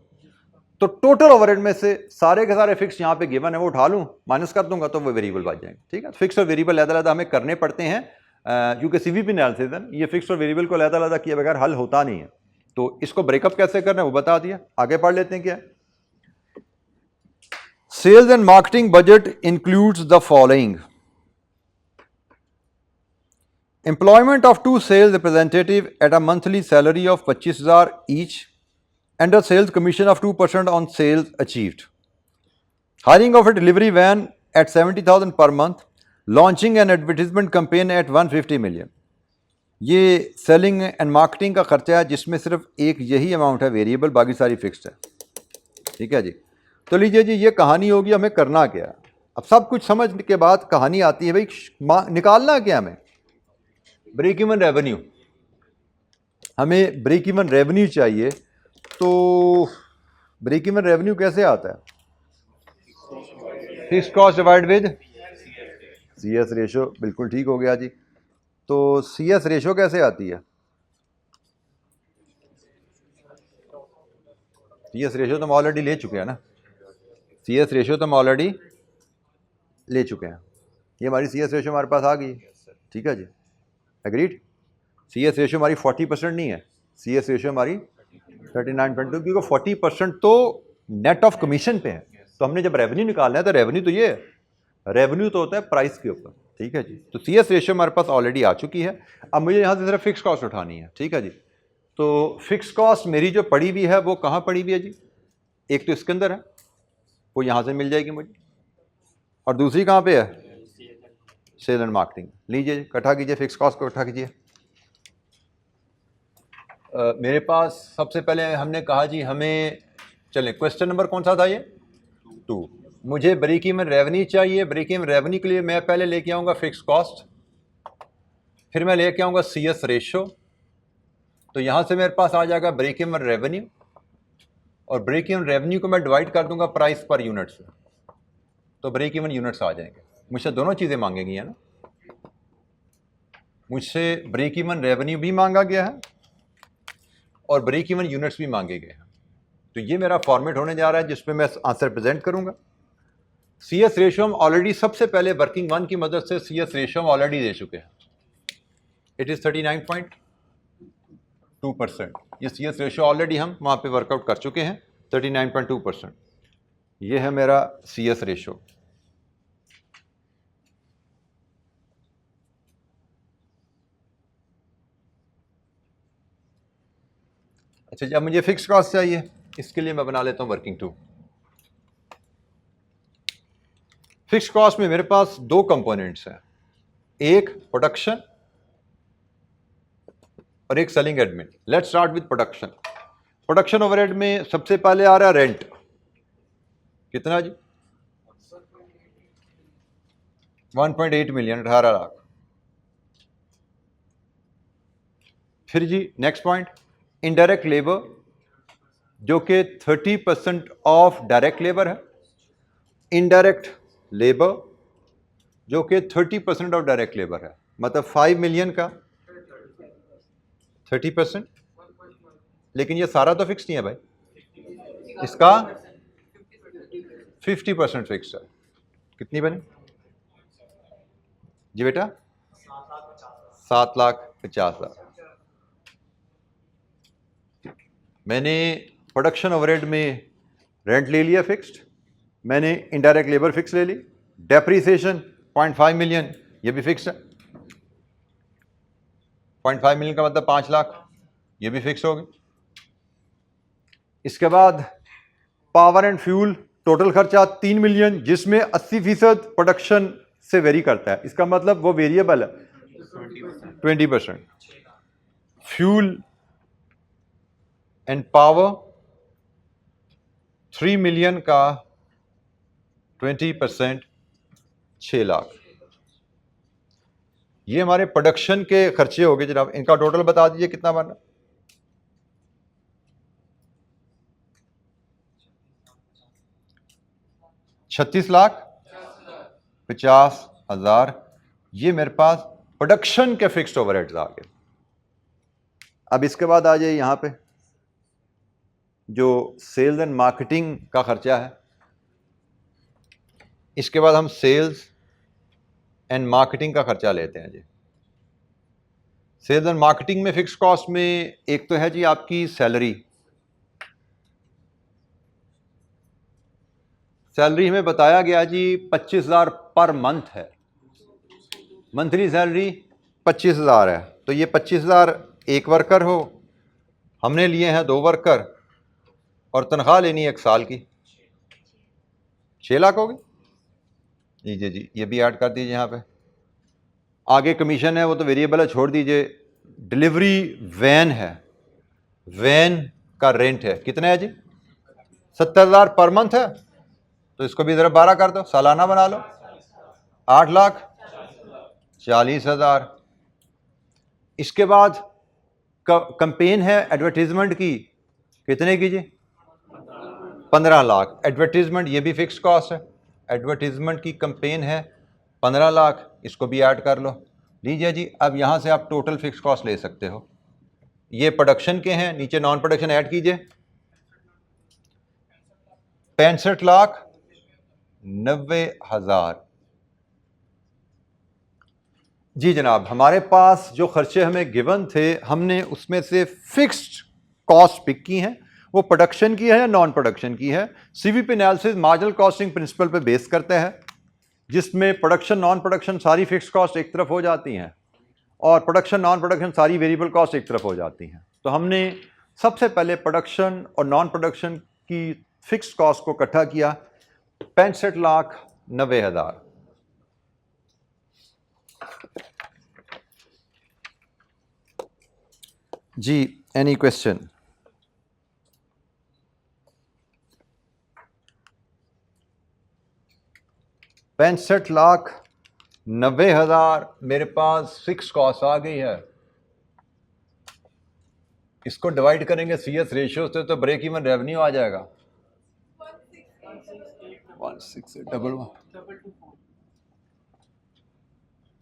तो टोटल ओवरहेड में से सारे के सारे फिक्स यहां पे गिवन है, वो उठा लूं, माइनस कर दूंगा तो वो वेरिएबल बच जाएंगे। ठीक है, फिक्स और वेरिएबल अलग-अलग हमें करने पड़ते हैं, क्योंकि सीवीपी एनालिसिस है, ये फिक्स और वेरिएबल को अलग-अलग किए बगैर हल होता नहीं है। तो इसको ब्रेकअप कैसे करना है वो बता दिया। आगे पढ़ लेते हैं क्या। Sales and marketing budget includes the following. Employment of 2 sales representative at a monthly salary of 25,000 each and a sales commission of 2% on sales achieved. Hiring of a delivery van at 70,000 per month. Launching an advertisement campaign at 150 million. ये selling and marketing का खर्चा है, जिसमें सिर्फ एक यही amount है variable, बाकी सारी फिक्स्ड है। ठीक है जी। तो लीजिए जी, ये कहानी होगी, हमें करना क्या है। अब सब कुछ समझ के बाद कहानी आती है भाई, निकालना क्या हमें? Break even revenue. हमें ब्रेक इवन रेवेन्यू चाहिए। तो ब्रेक इवन रेवेन्यू कैसे आता है? Fixed cost divide with CS ratio. बिल्कुल ठीक हो गया जी। तो सीएस रेशो कैसे आती है? सीएस रेशो तो हम ऑलरेडी ले चुके हैं ना। सीएस रेशो तो हम ऑलरेडी ले चुके हैं। ये हमारी सीएस रेशो हमारे पास आ गई। ठीक है जी, एग्रीड। सीएस रेशो हमारी 40% नहीं है, सीएस रेशो हमारी 39.2, क्योंकि 40% तो नेट ऑफ कमीशन पे है। तो हमने जब रेवेन्यू निकालना है तो रेवेन्यू तो ये है, रेवेन्यू तो होता है प्राइस के ऊपर। ठीक है जी। तो सीएस रेशियो हमारे पास ऑलरेडी आ चुकी है। अब मुझे यहाँ से सिर्फ फिक्स कॉस्ट उठानी है। ठीक है जी। तो फिक्स कॉस्ट मेरी जो पड़ी हुई है वो कहाँ पड़ी हुई है जी? एक तो इसके अंदर है, वो यहाँ से मिल जाएगी मुझे, और दूसरी कहाँ पे है? Sale and marketing. लीजिए इकट्ठा कीजिए, फिक्स कॉस्ट को इकट्ठा कीजिए। मेरे पास सबसे पहले हमने कहा जी हमें, चले क्वेश्चन नंबर कौन सा था ये? 2। मुझे ब्रेक इवन रेवेन्यू चाहिए। ब्रेक इवन रेवेन्यू के लिए मैं पहले लेके आऊँगा फिक्स कॉस्ट, फिर मैं लेके आऊँगा CS रेशो। तो यहाँ से मेरे पास आ जाएगा ब्रेक इवन रेवेन्यू, और ब्रेक इवन रेवेन्यू को मैं डिवाइड कर दूंगा प्राइस पर यूनिट से, तो ब्रेक इवन यूनिट्स आ जाएंगे। मुझसे दोनों चीज़ें मांगेंगी, है ना। मुझसे ब्रेक इवन रेवेन्यू भी मांगा गया है और ब्रेक इवन यूनिट्स भी मांगे गए हैं। तो ये मेरा फॉर्मेट होने जा रहा है जिसमें मैं आंसर प्रेजेंट करूंगा। CS रेशो हम ऑलरेडी सबसे पहले वर्किंग वन की मदद से CS रेशो हम ऑलरेडी दे चुके हैं। It is 39.2%। ये CS रेशो ऑलरेडी हम वहाँ पे वर्कआउट कर चुके हैं, 39.2%। ये है मेरा CS रेशो। अच्छा, जब मुझे फिक्स कॉस्ट चाहिए, इसके लिए मैं बना लेता हूँ वर्किंग टू। फिक्स कॉस्ट में मेरे पास दो कंपोनेंट्स हैं, एक प्रोडक्शन और एक selling admin. Let's start with production. Production overhead में सबसे पहले आ रहा है रेंट। कितना जी? 1.8 मिलियन, 18 लाख। फिर जी नेक्स्ट पॉइंट, इनडायरेक्ट लेबर, जो कि 30% ऑफ डायरेक्ट लेबर है। इनडायरेक्ट लेबर जो कि 30% ऑफ डायरेक्ट लेबर है, मतलब 5 मिलियन का 30%। लेकिन ये सारा तो फिक्स नहीं है भाई, इसका 50% फिक्स है। कितनी बनी जी बेटा? 7,50,000। मैंने प्रोडक्शन ओवरहेड में रेंट ले लिया फिक्स्ड, मैंने इनडायरेक्ट लेबर फिक्स ले ली, डेप्रीसिएशन 0.5 मिलियन ये भी फिक्स है। 0.5 मिलियन का मतलब 5 लाख, ये भी फिक्स हो गई। इसके बाद पावर एंड फ्यूल टोटल खर्चा 3 मिलियन, जिसमें 80% प्रोडक्शन से वेरी करता है, इसका मतलब वो वेरिएबल है 20%। फ्यूल एंड पावर 3 मिलियन का 20%, 6 लाख। ये हमारे प्रोडक्शन के खर्चे हो गए जनाब। इनका टोटल बता दीजिए कितना बना? 36,50,000। ये मेरे पास प्रोडक्शन के फिक्स्ड ओवरहेड्स आ गए। अब इसके बाद आ जाइए यहां पे जो सेल्स एंड मार्केटिंग का खर्चा है। इसके बाद हम सेल्स एंड मार्केटिंग का खर्चा लेते हैं जी। सेल्स एंड मार्केटिंग में फिक्स कॉस्ट में एक तो है जी आपकी सैलरी। सैलरी हमें बताया गया जी 25,000 पर मंथ है, मंथली सैलरी 25,000 है। तो ये 25,000 एक वर्कर हो, हमने लिए हैं 2 वर्कर, और तनख्वाह लेनी है 1 साल की, 6 लाख होगी जी। जी जी, ये भी ऐड कर दीजिए यहाँ पे। आगे कमीशन है, वो तो वेरिएबल है, छोड़ दीजिए। डिलीवरी वैन है, वैन का रेंट है, कितना है जी? 70,000 पर मंथ है, तो इसको भी ज़रा 12 कर दो, सालाना बना लो, 8,40,000। इसके बाद कंपेन है एडवर्टीजमेंट की, कितने की जी? 15 लाख। एडवर्टीजमेंट ये भी फिक्स कॉस्ट है, एडवर्टीजमेंट की कंपेन है 15 लाख, इसको भी ऐड कर लो। लीजिए जी, अब यहाँ से आप टोटल फिक्स कॉस्ट ले सकते हो। ये प्रोडक्शन के हैं, नीचे नॉन प्रोडक्शन ऐड कीजिए। 65,90,000। जी जनाब, हमारे पास जो खर्चे हमें गिवन थे, हमने उसमें से फिक्स्ड कॉस्ट पिक की हैं। वो प्रोडक्शन की है या नॉन प्रोडक्शन की है। CVP analysis marginal costing principle पे बेस करते हैं, जिसमें प्रोडक्शन नॉन प्रोडक्शन सारी फिक्स कॉस्ट एक तरफ हो जाती हैं और प्रोडक्शन नॉन प्रोडक्शन सारी वेरिएबल कॉस्ट एक तरफ हो जाती हैं। तो हमने सबसे पहले प्रोडक्शन और नॉन प्रोडक्शन की फिक्स कॉस्ट को इकट्ठा किया, 65,90,000। जी, एनी क्वेश्चन? 65,90,000 मेरे पास फिक्स कॉस्ट आ गई है। इसको डिवाइड करेंगे CS रेशियो से तो ब्रेक इवन रेवेन्यू आ जाएगा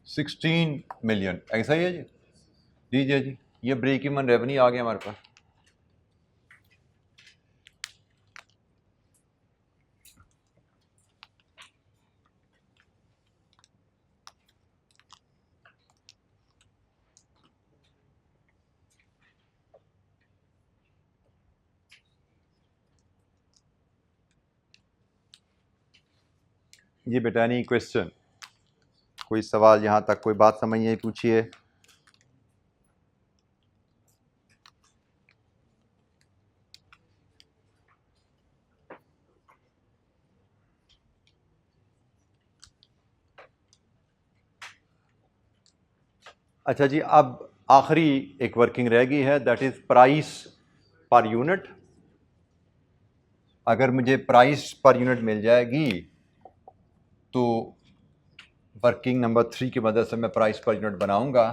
16 मिलियन, ऐसा ही है जी। जी ये ब्रेक इवन रेवेन्यू आ गया हमारे पास। जी बेटा, एनी क्वेश्चन, कोई सवाल यहाँ तक, कोई बात समझ नहीं पूछिए। अच्छा जी, अब आखिरी एक वर्किंग रह गई है, that is price per unit. अगर मुझे प्राइस पर यूनिट मिल जाएगी तो वर्किंग नंबर 3 की मदद से मैं प्राइस पर यूनिट बनाऊंगा,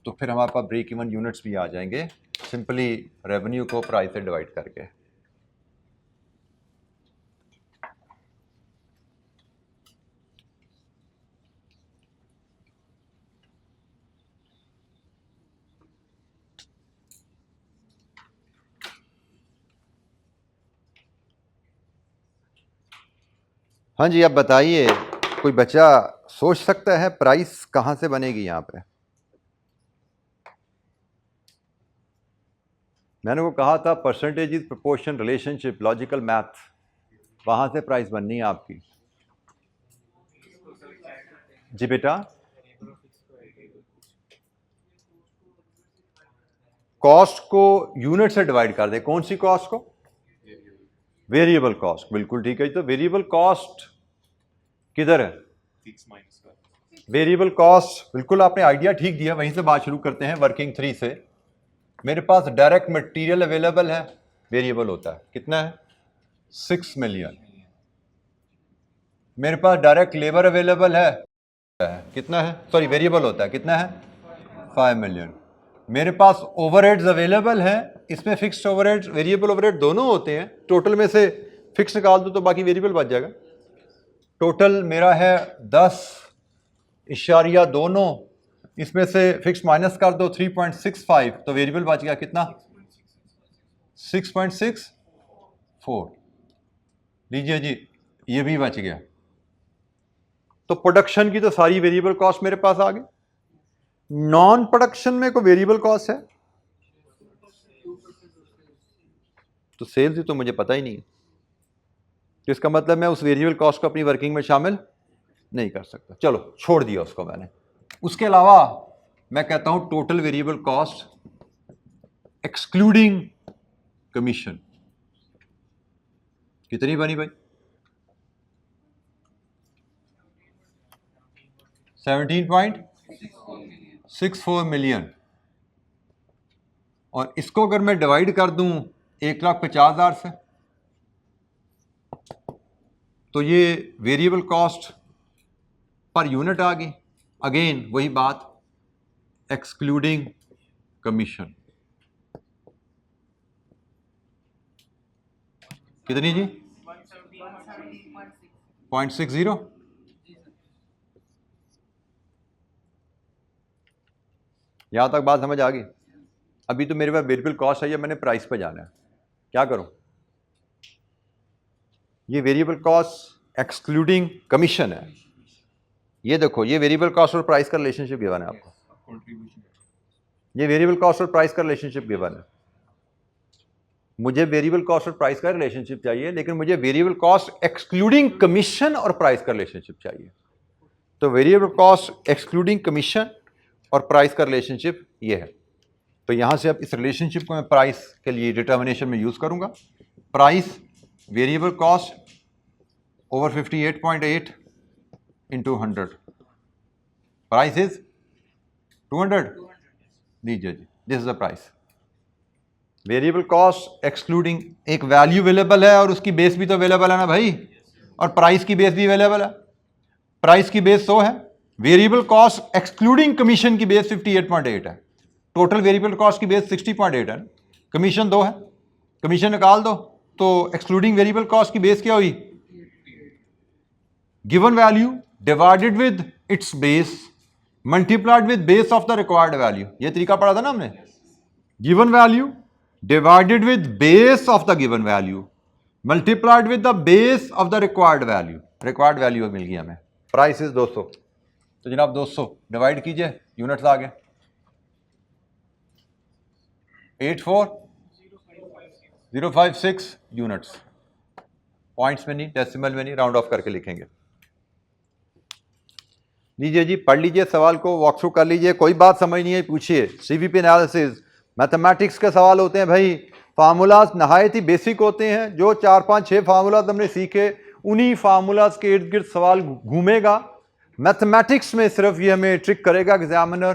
तो फिर हमारे पास ब्रेक इवन यूनिट्स भी आ जाएंगे, सिंपली रेवेन्यू को प्राइस से डिवाइड करके। हाँ जी, अब बताइए, कोई बच्चा सोच सकता है प्राइस कहाँ से बनेगी? यहाँ पे मैंने वो कहा था percentage is proportion relationship logical math, वहाँ से प्राइस बननी है आपकी। जी बेटा, कॉस्ट को यूनिट से डिवाइड कर दे। कौन सी कॉस्ट को? वेरिएबल कॉस्ट, बिल्कुल ठीक है। तो वेरिएबल कॉस्ट किधर है? वेरिएबल कॉस्ट, बिल्कुल आपने आइडिया ठीक दिया। वहीं से बात शुरू करते हैं, वर्किंग 3 से। मेरे पास डायरेक्ट मटेरियल अवेलेबल है, वेरिएबल होता है, कितना है? 6 मिलियन। मेरे पास डायरेक्ट लेबर अवेलेबल है, कितना है? सॉरी, वेरिएबल होता है, कितना है? 5 मिलियन। मेरे पास ओवरहेड्स अवेलेबल हैं, इसमें फिक्स्ड ओवरहेड्स, वेरिएबल ओवरहेड दोनों होते हैं। टोटल में से फिक्स निकाल दो तो बाकी वेरिएबल बच जाएगा। टोटल मेरा है 10.29, इसमें से फिक्स माइनस कर दो 3.65, तो वेरिएबल बच गया कितना? 6.64। लीजिए जी, ये भी बच गया। तो प्रोडक्शन की तो सारी वेरिएबल कॉस्ट मेरे पास आ गई। नॉन प्रोडक्शन में कोई वेरिएबल कॉस्ट है? तो सेल्स ही तो मुझे पता ही नहीं है, तो इसका मतलब मैं उस वेरिएबल कॉस्ट को अपनी वर्किंग में शामिल नहीं कर सकता। चलो, छोड़ दिया उसको मैंने। उसके अलावा मैं कहता हूं total variable cost excluding commission कितनी बनी भाई? 17.64 मिलियन। और इसको अगर मैं डिवाइड कर दूं 1,50,000 से, तो ये वेरिएबल कॉस्ट पर यूनिट आ गई। अगेन वही बात, एक्सक्लूडिंग कमीशन। कितनी जी? 0.60। यहां तक बात समझ आ गई? अभी तो मेरे पास वेरिएबल कॉस्ट है, मैंने प्राइस पे जाना है, क्या करूं? ये वेरिएबल कॉस्ट एक्सक्लूडिंग कमीशन है। ये देखो, ये वेरिएबल कॉस्ट और प्राइस का रिलेशनशिप गिवन है आपको। ये वेरिएबल कॉस्ट और प्राइस का रिलेशनशिप गिवन है। मुझे वेरिएबल कॉस्ट और प्राइस का रिलेशनशिप चाहिए, लेकिन मुझे वेरिएबल कॉस्ट एक्सक्लूडिंग कमीशन और प्राइस का रिलेशनशिप चाहिए। तो वेरिएबल कॉस्ट एक्सक्लूडिंग कमीशन और प्राइस का रिलेशनशिप ये है। तो यहां से अब इस रिलेशनशिप को मैं प्राइस के लिए डिटर्मिनेशन में यूज करूंगा। Price variable cost over 58.8 into 100, price is 200। लीजिए जी, this is the price. Variable cost excluding, एक वैल्यू अवेलेबल है और उसकी बेस भी तो अवेलेबल है ना भाई, और प्राइस की बेस भी अवेलेबल है। प्राइस की बेस 100 है, वेरिएबल कॉस्ट एक्सक्लूडिंग कमीशन की बेस 58.8 है, टोटल वेरिएबल कॉस्ट की बेस 60.8 है, कमीशन 2 है, कमीशन निकाल दो तो एक्सक्लूडिंग वेरिएबल कॉस्ट की बेस क्या हुई, given value divided with its base multiplied with base of the required value. ये तरीका पढ़ा था ना हमने, given value divided with base of the given value multiplied with the base of the required value मिल गई हमें। प्राइस इज 200, तो जनाब 200 डिवाइड कीजिए, यूनिट्स आ गए 84056 यूनिट्स, पॉइंट्स में नहीं, डेसिमल में नहीं, राउंड ऑफ करके लिखेंगे। लीजिए जी, पढ़ लीजिए सवाल को, वॉक थ्रू कर लीजिए, कोई बात समझ नहीं है पूछिए। सीवीपी एनालिसिस मैथमेटिक्स के सवाल होते हैं भाई, फार्मूलाज नहायत ही बेसिक होते हैं, जो 4 5 6 फार्मूलाज हमने सीखे उन्हीं फार्मूलाज के इर्द गिर्द सवाल घूमेगा। मैथमेटिक्स में सिर्फ ये हमें ट्रिक करेगा एग्जामिनर,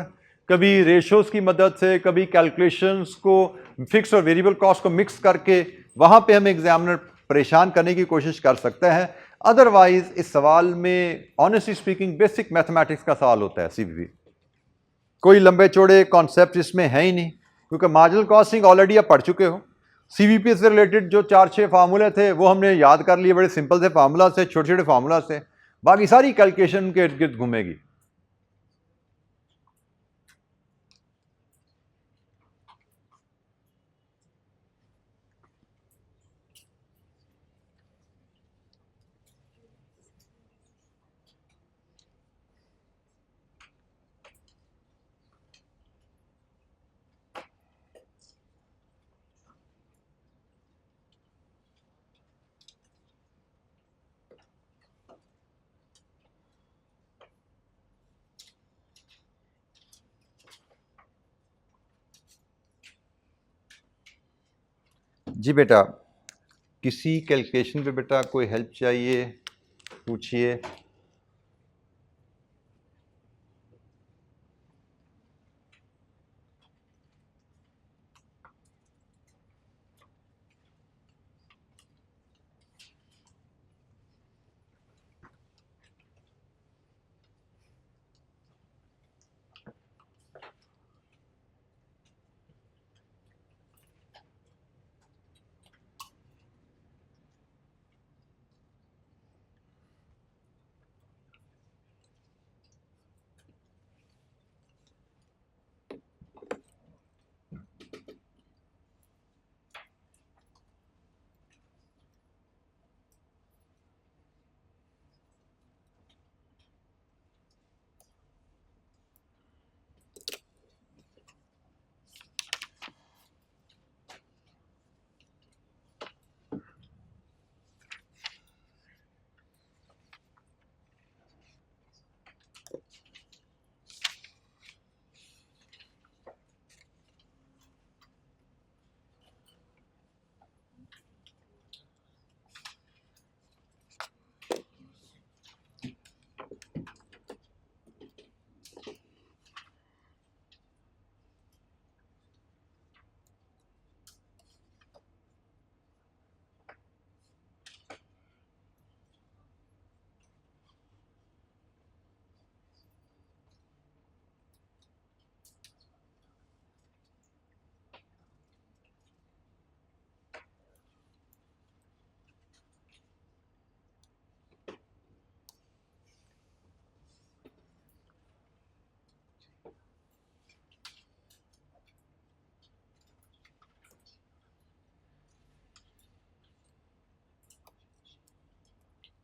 कभी रेशोज की मदद से, कभी कैलकुलेशंस को, फिक्स और वेरिएबल कॉस्ट को मिक्स करके वहाँ पे हमें एग्जामिनर परेशान करने की कोशिश कर सकता है। अदरवाइज इस सवाल में ऑनेस्टली स्पीकिंग बेसिक मैथमेटिक्स का सवाल होता है सीवीपी, कोई लंबे चौड़े कॉन्सेप्ट इसमें है ही नहीं, क्योंकि मार्जिनल कॉस्टिंग ऑलरेडी आप पढ़ चुके हो। सीवीपी से रिलेटेड जो 4 6 फार्मूले थे वो हमने याद कर लिए, बड़े सिंपल से फार्मूला से, छोटे छोटे फार्मूला से, बाकी सारी कैलकुलेशन के इर्द गिर्द घूमेगी। जी बेटा, किसी कैलकुलेशन पे बेटा कोई हेल्प चाहिए पूछिए।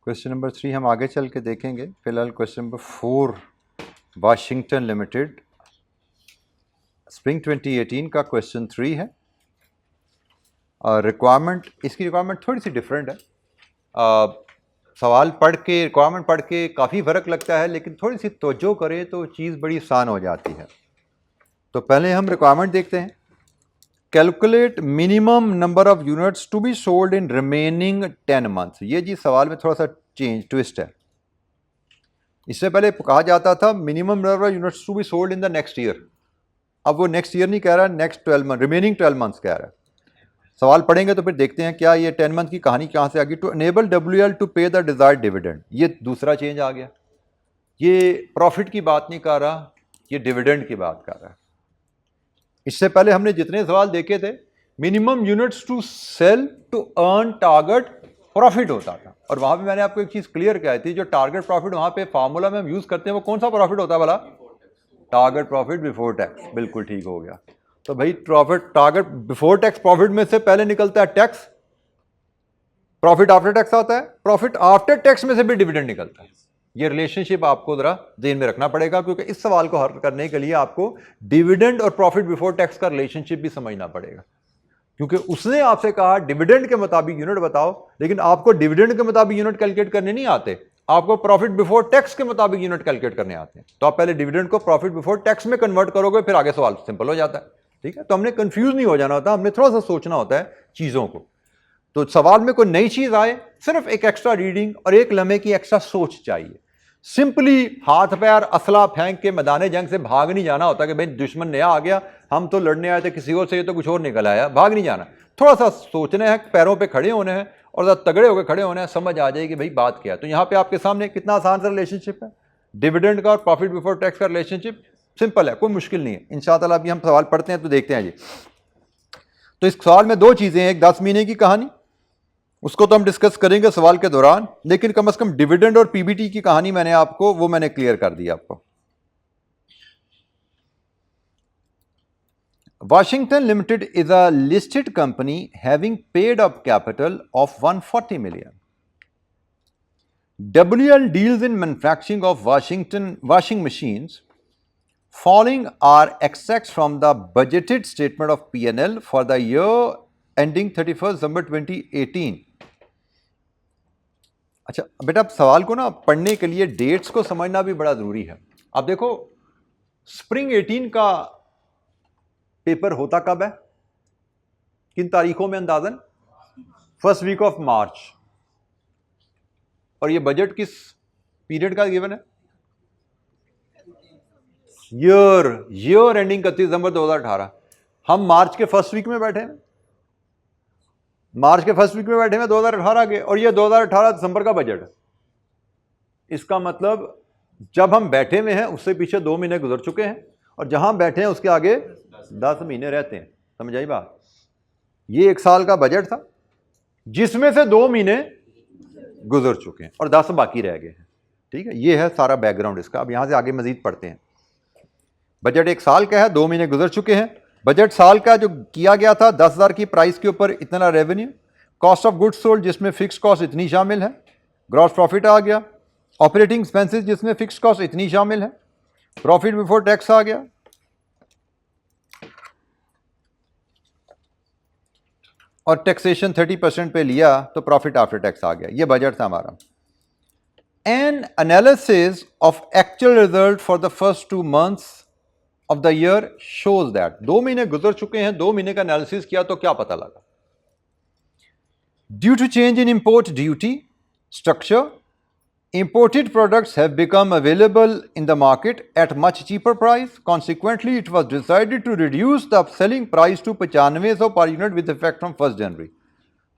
क्वेश्चन नंबर 3 हम आगे चल के देखेंगे। फिलहाल question number 4 Washington limited spring 2018 का क्वेश्चन 3 है। रिक्वायरमेंट, इसकी रिक्वायरमेंट थोड़ी सी डिफरेंट है। सवाल पढ़ के, रिक्वायरमेंट पढ़ के काफ़ी फ़र्क लगता है, लेकिन थोड़ी सी तवज्जो करें तो चीज़ बड़ी आसान हो जाती है। तो पहले हम रिक्वायरमेंट देखते हैं। Calculate minimum number of units to be sold in remaining 10 months. ये जी सवाल में थोड़ा सा ट्विस्ट है। इससे पहले कहा जाता था minimum number of units to be sold in the next year. अब वो नेक्स्ट ईयर नहीं कह रहा, नेक्स्ट 12 मंथ, रिमेनिंग 12 मंथ्स कह रहा है। सवाल पढ़ेंगे तो फिर देखते हैं क्या ये 10 मंथ की कहानी कहाँ से आ गई। टू एनेबल WL टू पे द डिजायर्ड डिविडेंड, ये दूसरा चेंज आ गया। ये प्रॉफिट की बात नहीं कर रहा, ये डिविडेंड की बात कर रहा है। इससे पहले हमने जितने सवाल देखे थे, minimum units to sell to earn target profit होता था, और वहां पे मैंने आपको एक चीज क्लियर कही थी, जो टारगेट प्रॉफिट वहां पे फार्मूला में हम यूज करते हैं वो कौन सा प्रॉफिट होता है भला? Target profit before tax. बिल्कुल ठीक हो गया। तो भाई profit target before tax profit में से पहले निकलता है टैक्स, प्रॉफिट आफ्टर टैक्स आता है, प्रॉफिट आफ्टर टैक्स में से भी डिविडेंड निकलता है। ये रिलेशनशिप आपको जरा ध्यान में रखना पड़ेगा, क्योंकि इस सवाल को हल करने के लिए आपको डिविडेंड और प्रॉफिट बिफोर टैक्स का रिलेशनशिप भी समझना पड़ेगा, क्योंकि उसने आपसे कहा डिविडेंड के मुताबिक यूनिट बताओ, लेकिन आपको डिविडेंड के मुताबिक यूनिट कैलकुलेट करने नहीं आते, आपको प्रॉफिट बिफोर टैक्स के मुताबिक यूनिट कैलकुलेट करने आते हैं। तो आप पहले डिविडेंड को प्रॉफिट बिफोर टैक्स में कन्वर्ट करोगे, फिर आगे सवाल सिंपल हो जाता है। ठीक है, तो हमने कंफ्यूज नहीं हो जाना होता, हमने थोड़ा सा सोचना होता है चीजों को। तो सवाल में कोई नई चीज आए, सिर्फ एक एक्स्ट्रा रीडिंग और एक लम्हे की एक्स्ट्रा सोच चाहिए। सिंपली हाथ पैर असला फेंक के मैदान जंग से भाग नहीं जाना होता कि भाई दुश्मन नया आ गया, हम तो लड़ने आए थे किसी और से, ये तो कुछ और निकल आया, भाग नहीं जाना। थोड़ा सा सोचना है, पैरों पे खड़े होने हैं और तगड़े होकर खड़े होने हैं, समझ आ जाएगी भाई बात क्या है। तो यहाँ पे आपके सामने कितना आसान सा रिलेशनशिप है, डिविडेंड का और प्रॉफिट बिफोर टैक्स का रिलेशनशिप सिंपल है, कोई मुश्किल नहीं है। इंशाअल्लाह अभी हम सवाल पढ़ते हैं तो देखते हैं जी। तो इस सवाल में दो चीजें हैं, एक 10 महीने की कहानी, उसको तो हम डिस्कस करेंगे सवाल के दौरान, लेकिन कम से कम डिविडेंड और पीबीटी की कहानी मैंने क्लियर कर दी आपको। Washington Limited is a listed company having paid up capital of 140 million. WL deals in manufacturing of washing machines. Following are extracts from the budgeted statement of P&L for the year ending 31st December 2018. अच्छा बेटा, अब सवाल को ना पढ़ने के लिए dates को समझना भी बड़ा जरूरी है। अब देखो, स्प्रिंग 18 का पेपर होता कब है, किन तारीखों में अंदाजन? First week of March. और ये बजट किस पीरियड का गिवन है? Year ending 31 December 2018। हम मार्च के फर्स्ट वीक में बैठे हैं, 2018 के, और ये 2018 दिसंबर का बजट है। इसका मतलब जब हम बैठे हुए हैं उससे पीछे 2 महीने गुजर चुके हैं, और जहां बैठे हैं उसके आगे 10 महीने रहते हैं। समझ आई बात? ये 1 साल का बजट था जिसमें से 2 महीने गुजर चुके हैं और 10 बाकी रह गए हैं। ठीक है, ये है सारा बैकग्राउंड इसका। अब यहां से आगे मजीद पढ़ते हैं। बजट 1 साल का है, 2 महीने गुजर चुके हैं। बजट साल का जो किया गया था 10,000 की प्राइस के ऊपर इतना revenue, cost of goods sold जिसमें फिक्स कॉस्ट इतनी शामिल है, ग्रॉस प्रॉफिट आ गया, ऑपरेटिंग एक्सपेंसेस जिसमें फिक्स कॉस्ट इतनी शामिल है, प्रॉफिट बिफोर टैक्स आ गया, और टैक्सेशन 30% पे लिया तो प्रॉफिट आफ्टर टैक्स आ गया। ये बजट था हमारा। N analysis of actual result for the first 2 months of the year shows that, 2 महीने गुजर चुके हैं, 2 महीने का एनालिसिस किया तो क्या पता लगा? Due to change in import duty structure, imported products have become available in the market at much cheaper price. Consequently, it was decided to reduce the selling price to 9500 per unit with effect from 1st January.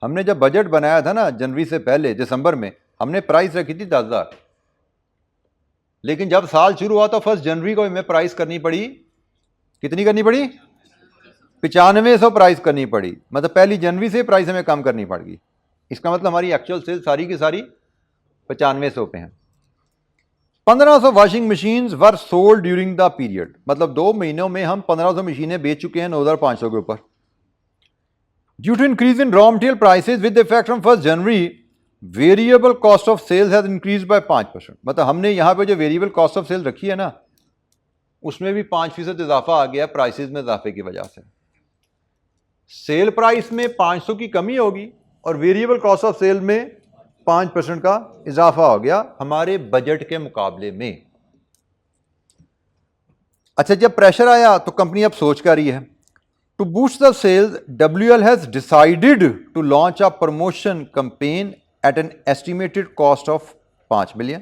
हमने जब budget बनाया था ना जनवरी से पहले, दिसंबर में, हमने price रखी थी 10,000, लेकिन जब साल शुरू हुआ तो 1 जनवरी को हमें प्राइस करनी पड़ी, कितनी करनी पड़ी? 9500 प्राइस करनी पड़ी। मतलब 1 जनवरी से प्राइस हमें कम करनी पड़ेगी। इसका मतलब हमारी एक्चुअल सेल सारी की सारी 9500 पे हैं। 1500 washing machines were sold during the period, मतलब 2 महीनों में हम 1500 मशीनें बेच चुके हैं 9500 के ऊपर। Due to increase in raw material prices with effect from 1 January, variable cost of sales has increase by 5%। मतलब हमने यहां पे जो वेरिएबल कॉस्ट ऑफ सेल रखी है ना, उसमें भी 5% इजाफा आ गया प्राइसेस में इजाफे की वजह से। सेल प्राइस में 500 की कमी होगी और वेरिएबल कॉस्ट ऑफ सेल में 5% का इजाफा हो गया हमारे बजट के मुकाबले में। अच्छा, जब प्रेशर आया तो कंपनी अब सोच कर रही है, to boost the sales WL has decided to launch a promotion campaign at an estimated cost of 5 million.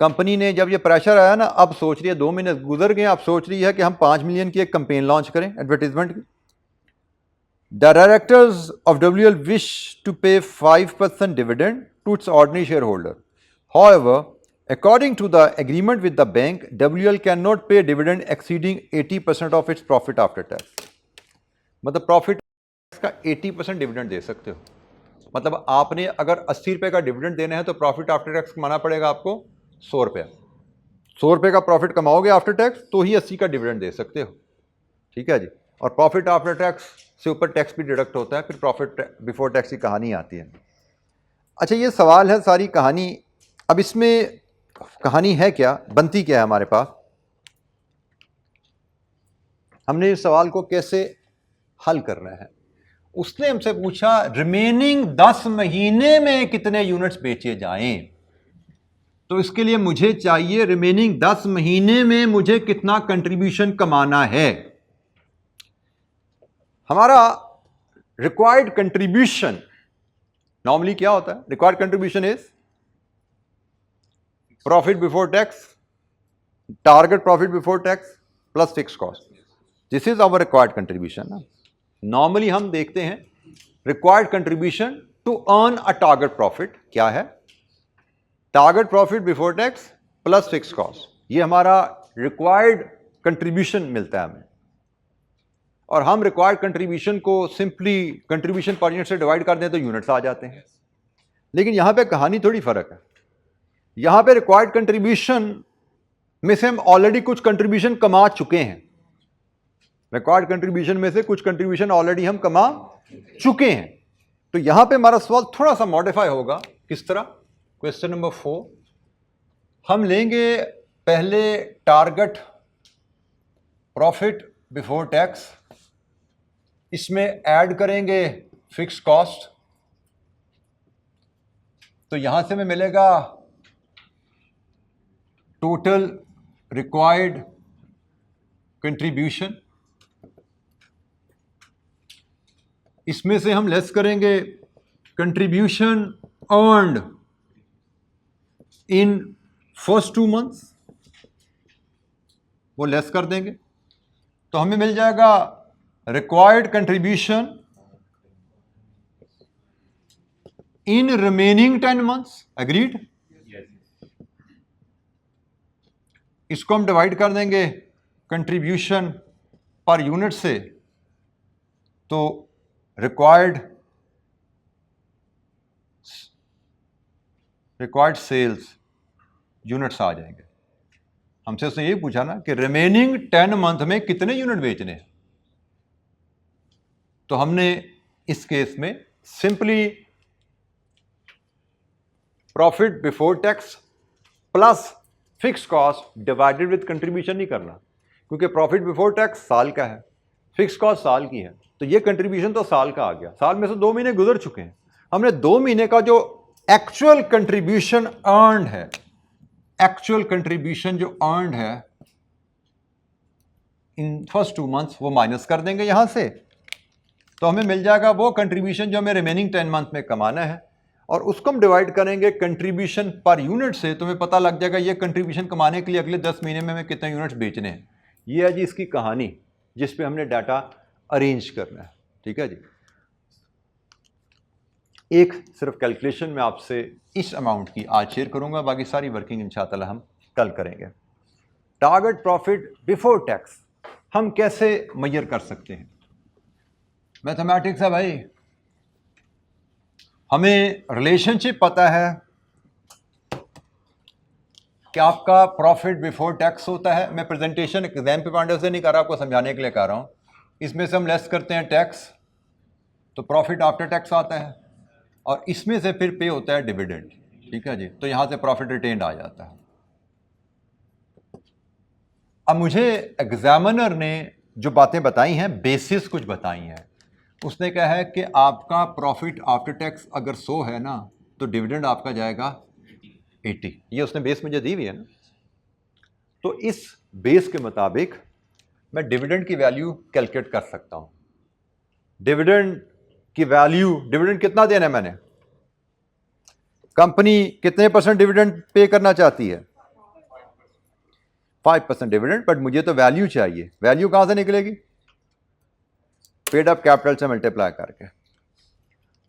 Company ने जब ये प्रेशर आया ना, अब सोच रही है, 2 महीने गुजर गए, अब सोच रही है कि हम 5 मिलियन की एक कैंपेन लॉन्च करें एडवर्टीजमेंट की। The directors of WL wish to pay 5% dividend to its ordinary shareholder. However, According to the agreement with the bank, WL cannot pay dividend exceeding 80% of its profit after tax. मतलब profit का 80% dividend दे सकते हो। मतलब आपने अगर 80 रुपए का dividend देना है तो प्रॉफिट आफ्टर टैक्स कमाना पड़ेगा आपको 100 रुपया। 100 रुपये का प्रॉफिट कमाओगे आफ्टर टैक्स तो ही 80 का डिविडेंड दे सकते हो। ठीक है जी। और प्रॉफिट आफ्टर टैक्स से ऊपर टैक्स भी डिडक्ट होता है, फिर प्रॉफिट बिफोर टैक्स की कहानी आती है। अच्छा, ये सवाल है सारी कहानी। अब इसमें कहानी है क्या, बनती क्या है हमारे पास, हमने इस सवाल को कैसे हल करना है। उसने हमसे पूछा रिमेनिंग 10 महीने में कितने यूनिट्स बेचे जाएं। तो इसके लिए मुझे चाहिए रिमेनिंग 10 महीने में मुझे कितना कंट्रीब्यूशन कमाना है। हमारा रिक्वायर्ड कंट्रीब्यूशन नॉर्मली क्या होता है? Required contribution is profit before tax, target profit before tax plus fix cost. This is our required contribution ना। नॉर्मली हम देखते हैं required contribution to earn a target profit क्या है? Target profit before tax plus fix cost. ये हमारा required contribution मिलता है हमें। और हम रिक्वायर्ड कंट्रीब्यूशन को सिंपली कंट्रीब्यूशन पर यूनिट से डिवाइड कर दें तो यूनिट्स आ जाते हैं। लेकिन यहां पे कहानी थोड़ी फर्क है। यहां पे रिक्वायर्ड कंट्रीब्यूशन में से हम ऑलरेडी कुछ कंट्रीब्यूशन कमा चुके हैं। रिक्वायर्ड कंट्रीब्यूशन में से कुछ कंट्रीब्यूशन ऑलरेडी हम कमा चुके हैं। तो यहां पे हमारा सवाल थोड़ा सा मॉडिफाई होगा। किस तरह? क्वेश्चन नंबर 4 हम लेंगे पहले टारगेट प्रॉफिट बिफोर टैक्स, इसमें ऐड करेंगे फिक्स कॉस्ट। तो यहां से हमें मिलेगा टोटल रिक्वायर्ड कंट्रीब्यूशन। इसमें से हम लेस करेंगे contribution earned in first 2 months, वो लेस कर देंगे। तो हमें मिल जाएगा required contribution in remaining 10 months. Agreed? इसको हम डिवाइड कर देंगे कंट्रीब्यूशन पर यूनिट से, तो रिक्वायर्ड सेल्स यूनिट्स आ जाएंगे। हमसे उसने ये पूछा ना कि रिमेनिंग 10 मंथ में कितने यूनिट बेचने हैं। तो हमने इस केस में simply profit before tax plus fix cost divided with contribution नहीं करना, क्योंकि प्रॉफिट बिफोर टैक्स साल का है, फिक्स कॉस्ट साल की है। तो ये कंट्रीब्यूशन तो साल का आ गया। साल में से 2 महीने गुजर चुके हैं। हमने 2 महीने का जो एक्चुअल कंट्रीब्यूशन अर्न्ड है, एक्चुअल कंट्रीब्यूशन जो अर्न्ड है इन फर्स्ट 2 मंथ्स, वो माइनस कर देंगे यहां से। तो हमें मिल जाएगा वो कंट्रीब्यूशन जो हमें रिमेनिंग 10 मंथ में कमाना है, और उसको हम डिवाइड करेंगे कंट्रीब्यूशन पर यूनिट से। तो हमें पता लग जाएगा ये कंट्रीब्यूशन कमाने के लिए अगले 10 महीने में हमें कितने यूनिट्स बेचने हैं। ये है जी इसकी कहानी, जिस पे हमने डाटा अरेंज करना है। ठीक है जी। एक सिर्फ कैलकुलेशन में आपसे इस अमाउंट की आज शेयर करूंगा, बाकी सारी वर्किंग इंशाअल्लाह हम कल करेंगे। टारगेट प्रॉफिट बिफोर टैक्स हम कैसे मेजर कर सकते हैं? मैथमेटिक्स है भाई। हमें रिलेशनशिप पता है कि आपका प्रॉफिट बिफोर टैक्स होता है। मैं प्रेजेंटेशन एग्जाम पे पॉइंट से नहीं कर रहा, आपको समझाने के लिए कर रहा हूं। इसमें से हम लेस करते हैं टैक्स, तो प्रॉफिट आफ्टर टैक्स आता है, और इसमें से फिर पे होता है डिविडेंड। ठीक है जी। तो यहां से प्रॉफिट रिटेन्ड आ जाता है। अब मुझे एग्जामिनर ने जो बातें बताई हैं, बेसिस कुछ बताई हैं। उसने कहा है कि आपका प्रॉफिट आफ्टर टैक्स अगर 100 है ना, तो डिविडेंड आपका जाएगा 80। ये उसने बेस मुझे दी हुई है ना। तो इस बेस के मुताबिक मैं डिविडेंड की वैल्यू कैलकुलेट कर सकता हूं। डिविडेंड की वैल्यू, डिविडेंड कितना देना है मैंने, कंपनी कितने % डिविडेंड पे करना चाहती है? 5% डिविडेंड, बट मुझे तो वैल्यू चाहिए। वैल्यू कहां से निकलेगी? पेड अप कैपिटल से मल्टीप्लाई करके।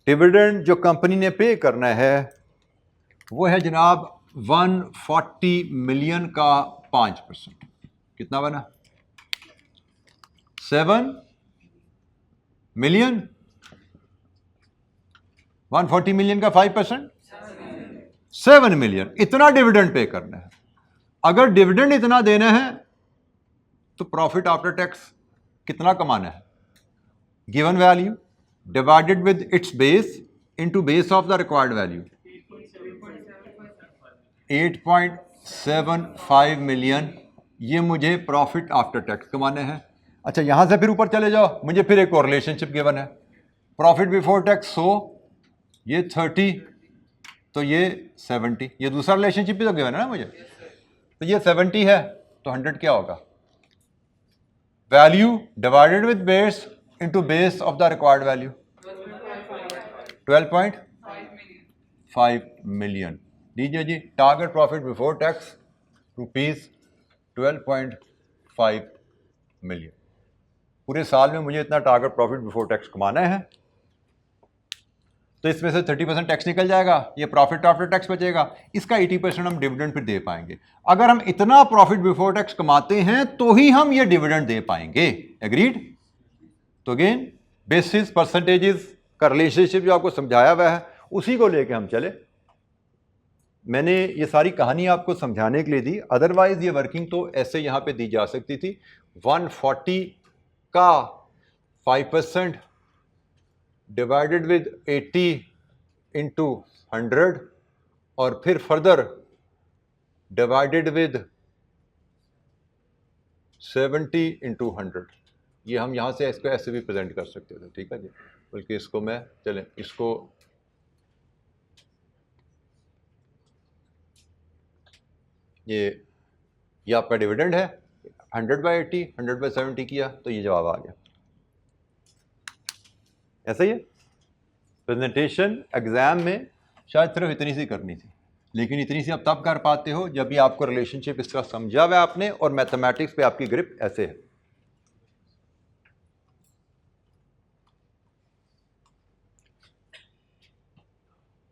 डिविडेंड जो कंपनी ने पे करना है वो है जनाब 140 मिलियन का 5%, कितना बना? 7 मिलियन। 140 मिलियन का 5%, 7 मिलियन। इतना डिविडेंड पे करना है। अगर डिविडेंड इतना देना है तो प्रॉफिट आफ्टर टैक्स कितना कमाना है? Given value divided with its base into base of the required value, 8.75 million. ये मुझे प्रॉफिट आफ्टर टैक्स कमाने हैं। अच्छा, यहां से फिर ऊपर चले जाओ, मुझे फिर एक और रिलेशनशिप गिवन है। प्रॉफिट बिफोर टैक्स 100, ये 30, तो ये 70। ये दूसरा रिलेशनशिप भी तो गिवन है ना मुझे। तो ये 70 है, तो 100 क्या होगा? Value divided with base into base of the required value, 12.5 million. लीजिए जी, target profit before tax ₹12.5 million. पूरे साल में मुझे इतना टारगेट प्रॉफिट बिफोर टैक्स कमाना है। तो इसमें से 30% टैक्स निकल जाएगा, ये प्रॉफिट आफ्टर टैक्स बचेगा। इसका 80% हम डिविडेंड फिर दे पाएंगे। अगर हम इतना प्रॉफिट बिफोर टैक्स कमाते हैं तो ही हम ये डिविडेंड दे पाएंगे। एग्रीड? तो अगेन बेसिस परसेंटेजेस का रिलेशनशिप जो आपको समझाया हुआ है उसी को लेके हम चले। मैंने ये सारी कहानी आपको समझाने के लिए दी, अदरवाइज ये वर्किंग तो ऐसे यहाँ पे दी जा सकती थी। 140 का 5% डिवाइडेड विद 80 इंटू 100 और फिर फर्दर डिवाइडेड विद 70 इंटू 100। ये हम यहाँ से इसको ऐसे भी प्रेजेंट कर सकते थे, ठीक है जी। बल्कि इसको मैं चलें इसको ये आपका डिविडेंड है, 100/80, 100/70 किया तो ये जवाब आ गया। ऐसा ही है। प्रेजेंटेशन एग्जाम में शायद सिर्फ इतनी सी करनी थी, लेकिन इतनी सी आप तब कर पाते हो जब भी आपको रिलेशनशिप इस तरह समझा हुआ है आपने और मैथमेटिक्स पे आपकी ग्रिप ऐसे है।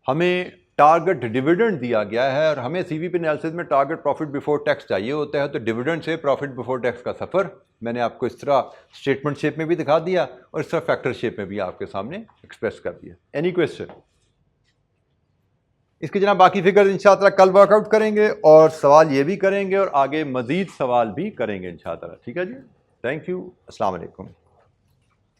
हमें टारगेट डिविडेंड दिया गया है और हमें सीवीपी एनालिसिस में टारगेट प्रॉफिट बिफोर टैक्स चाहिए होता है। तो डिविडेंड से प्रॉफिट बिफोर टैक्स का सफ़र मैंने आपको इस तरह स्टेटमेंट शेप में भी दिखा दिया और इस तरह फैक्टर शेप में भी आपके सामने एक्सप्रेस कर दिया। Any question? इसके जनाब बाकी फिगर इंशाअल्लाह कल वर्कआउट करेंगे और सवाल ये भी करेंगे और आगे मजीद सवाल भी करेंगे इंशाअल्लाह। ठीक है जी, थैंक यू, अस्सलाम वालेकुम।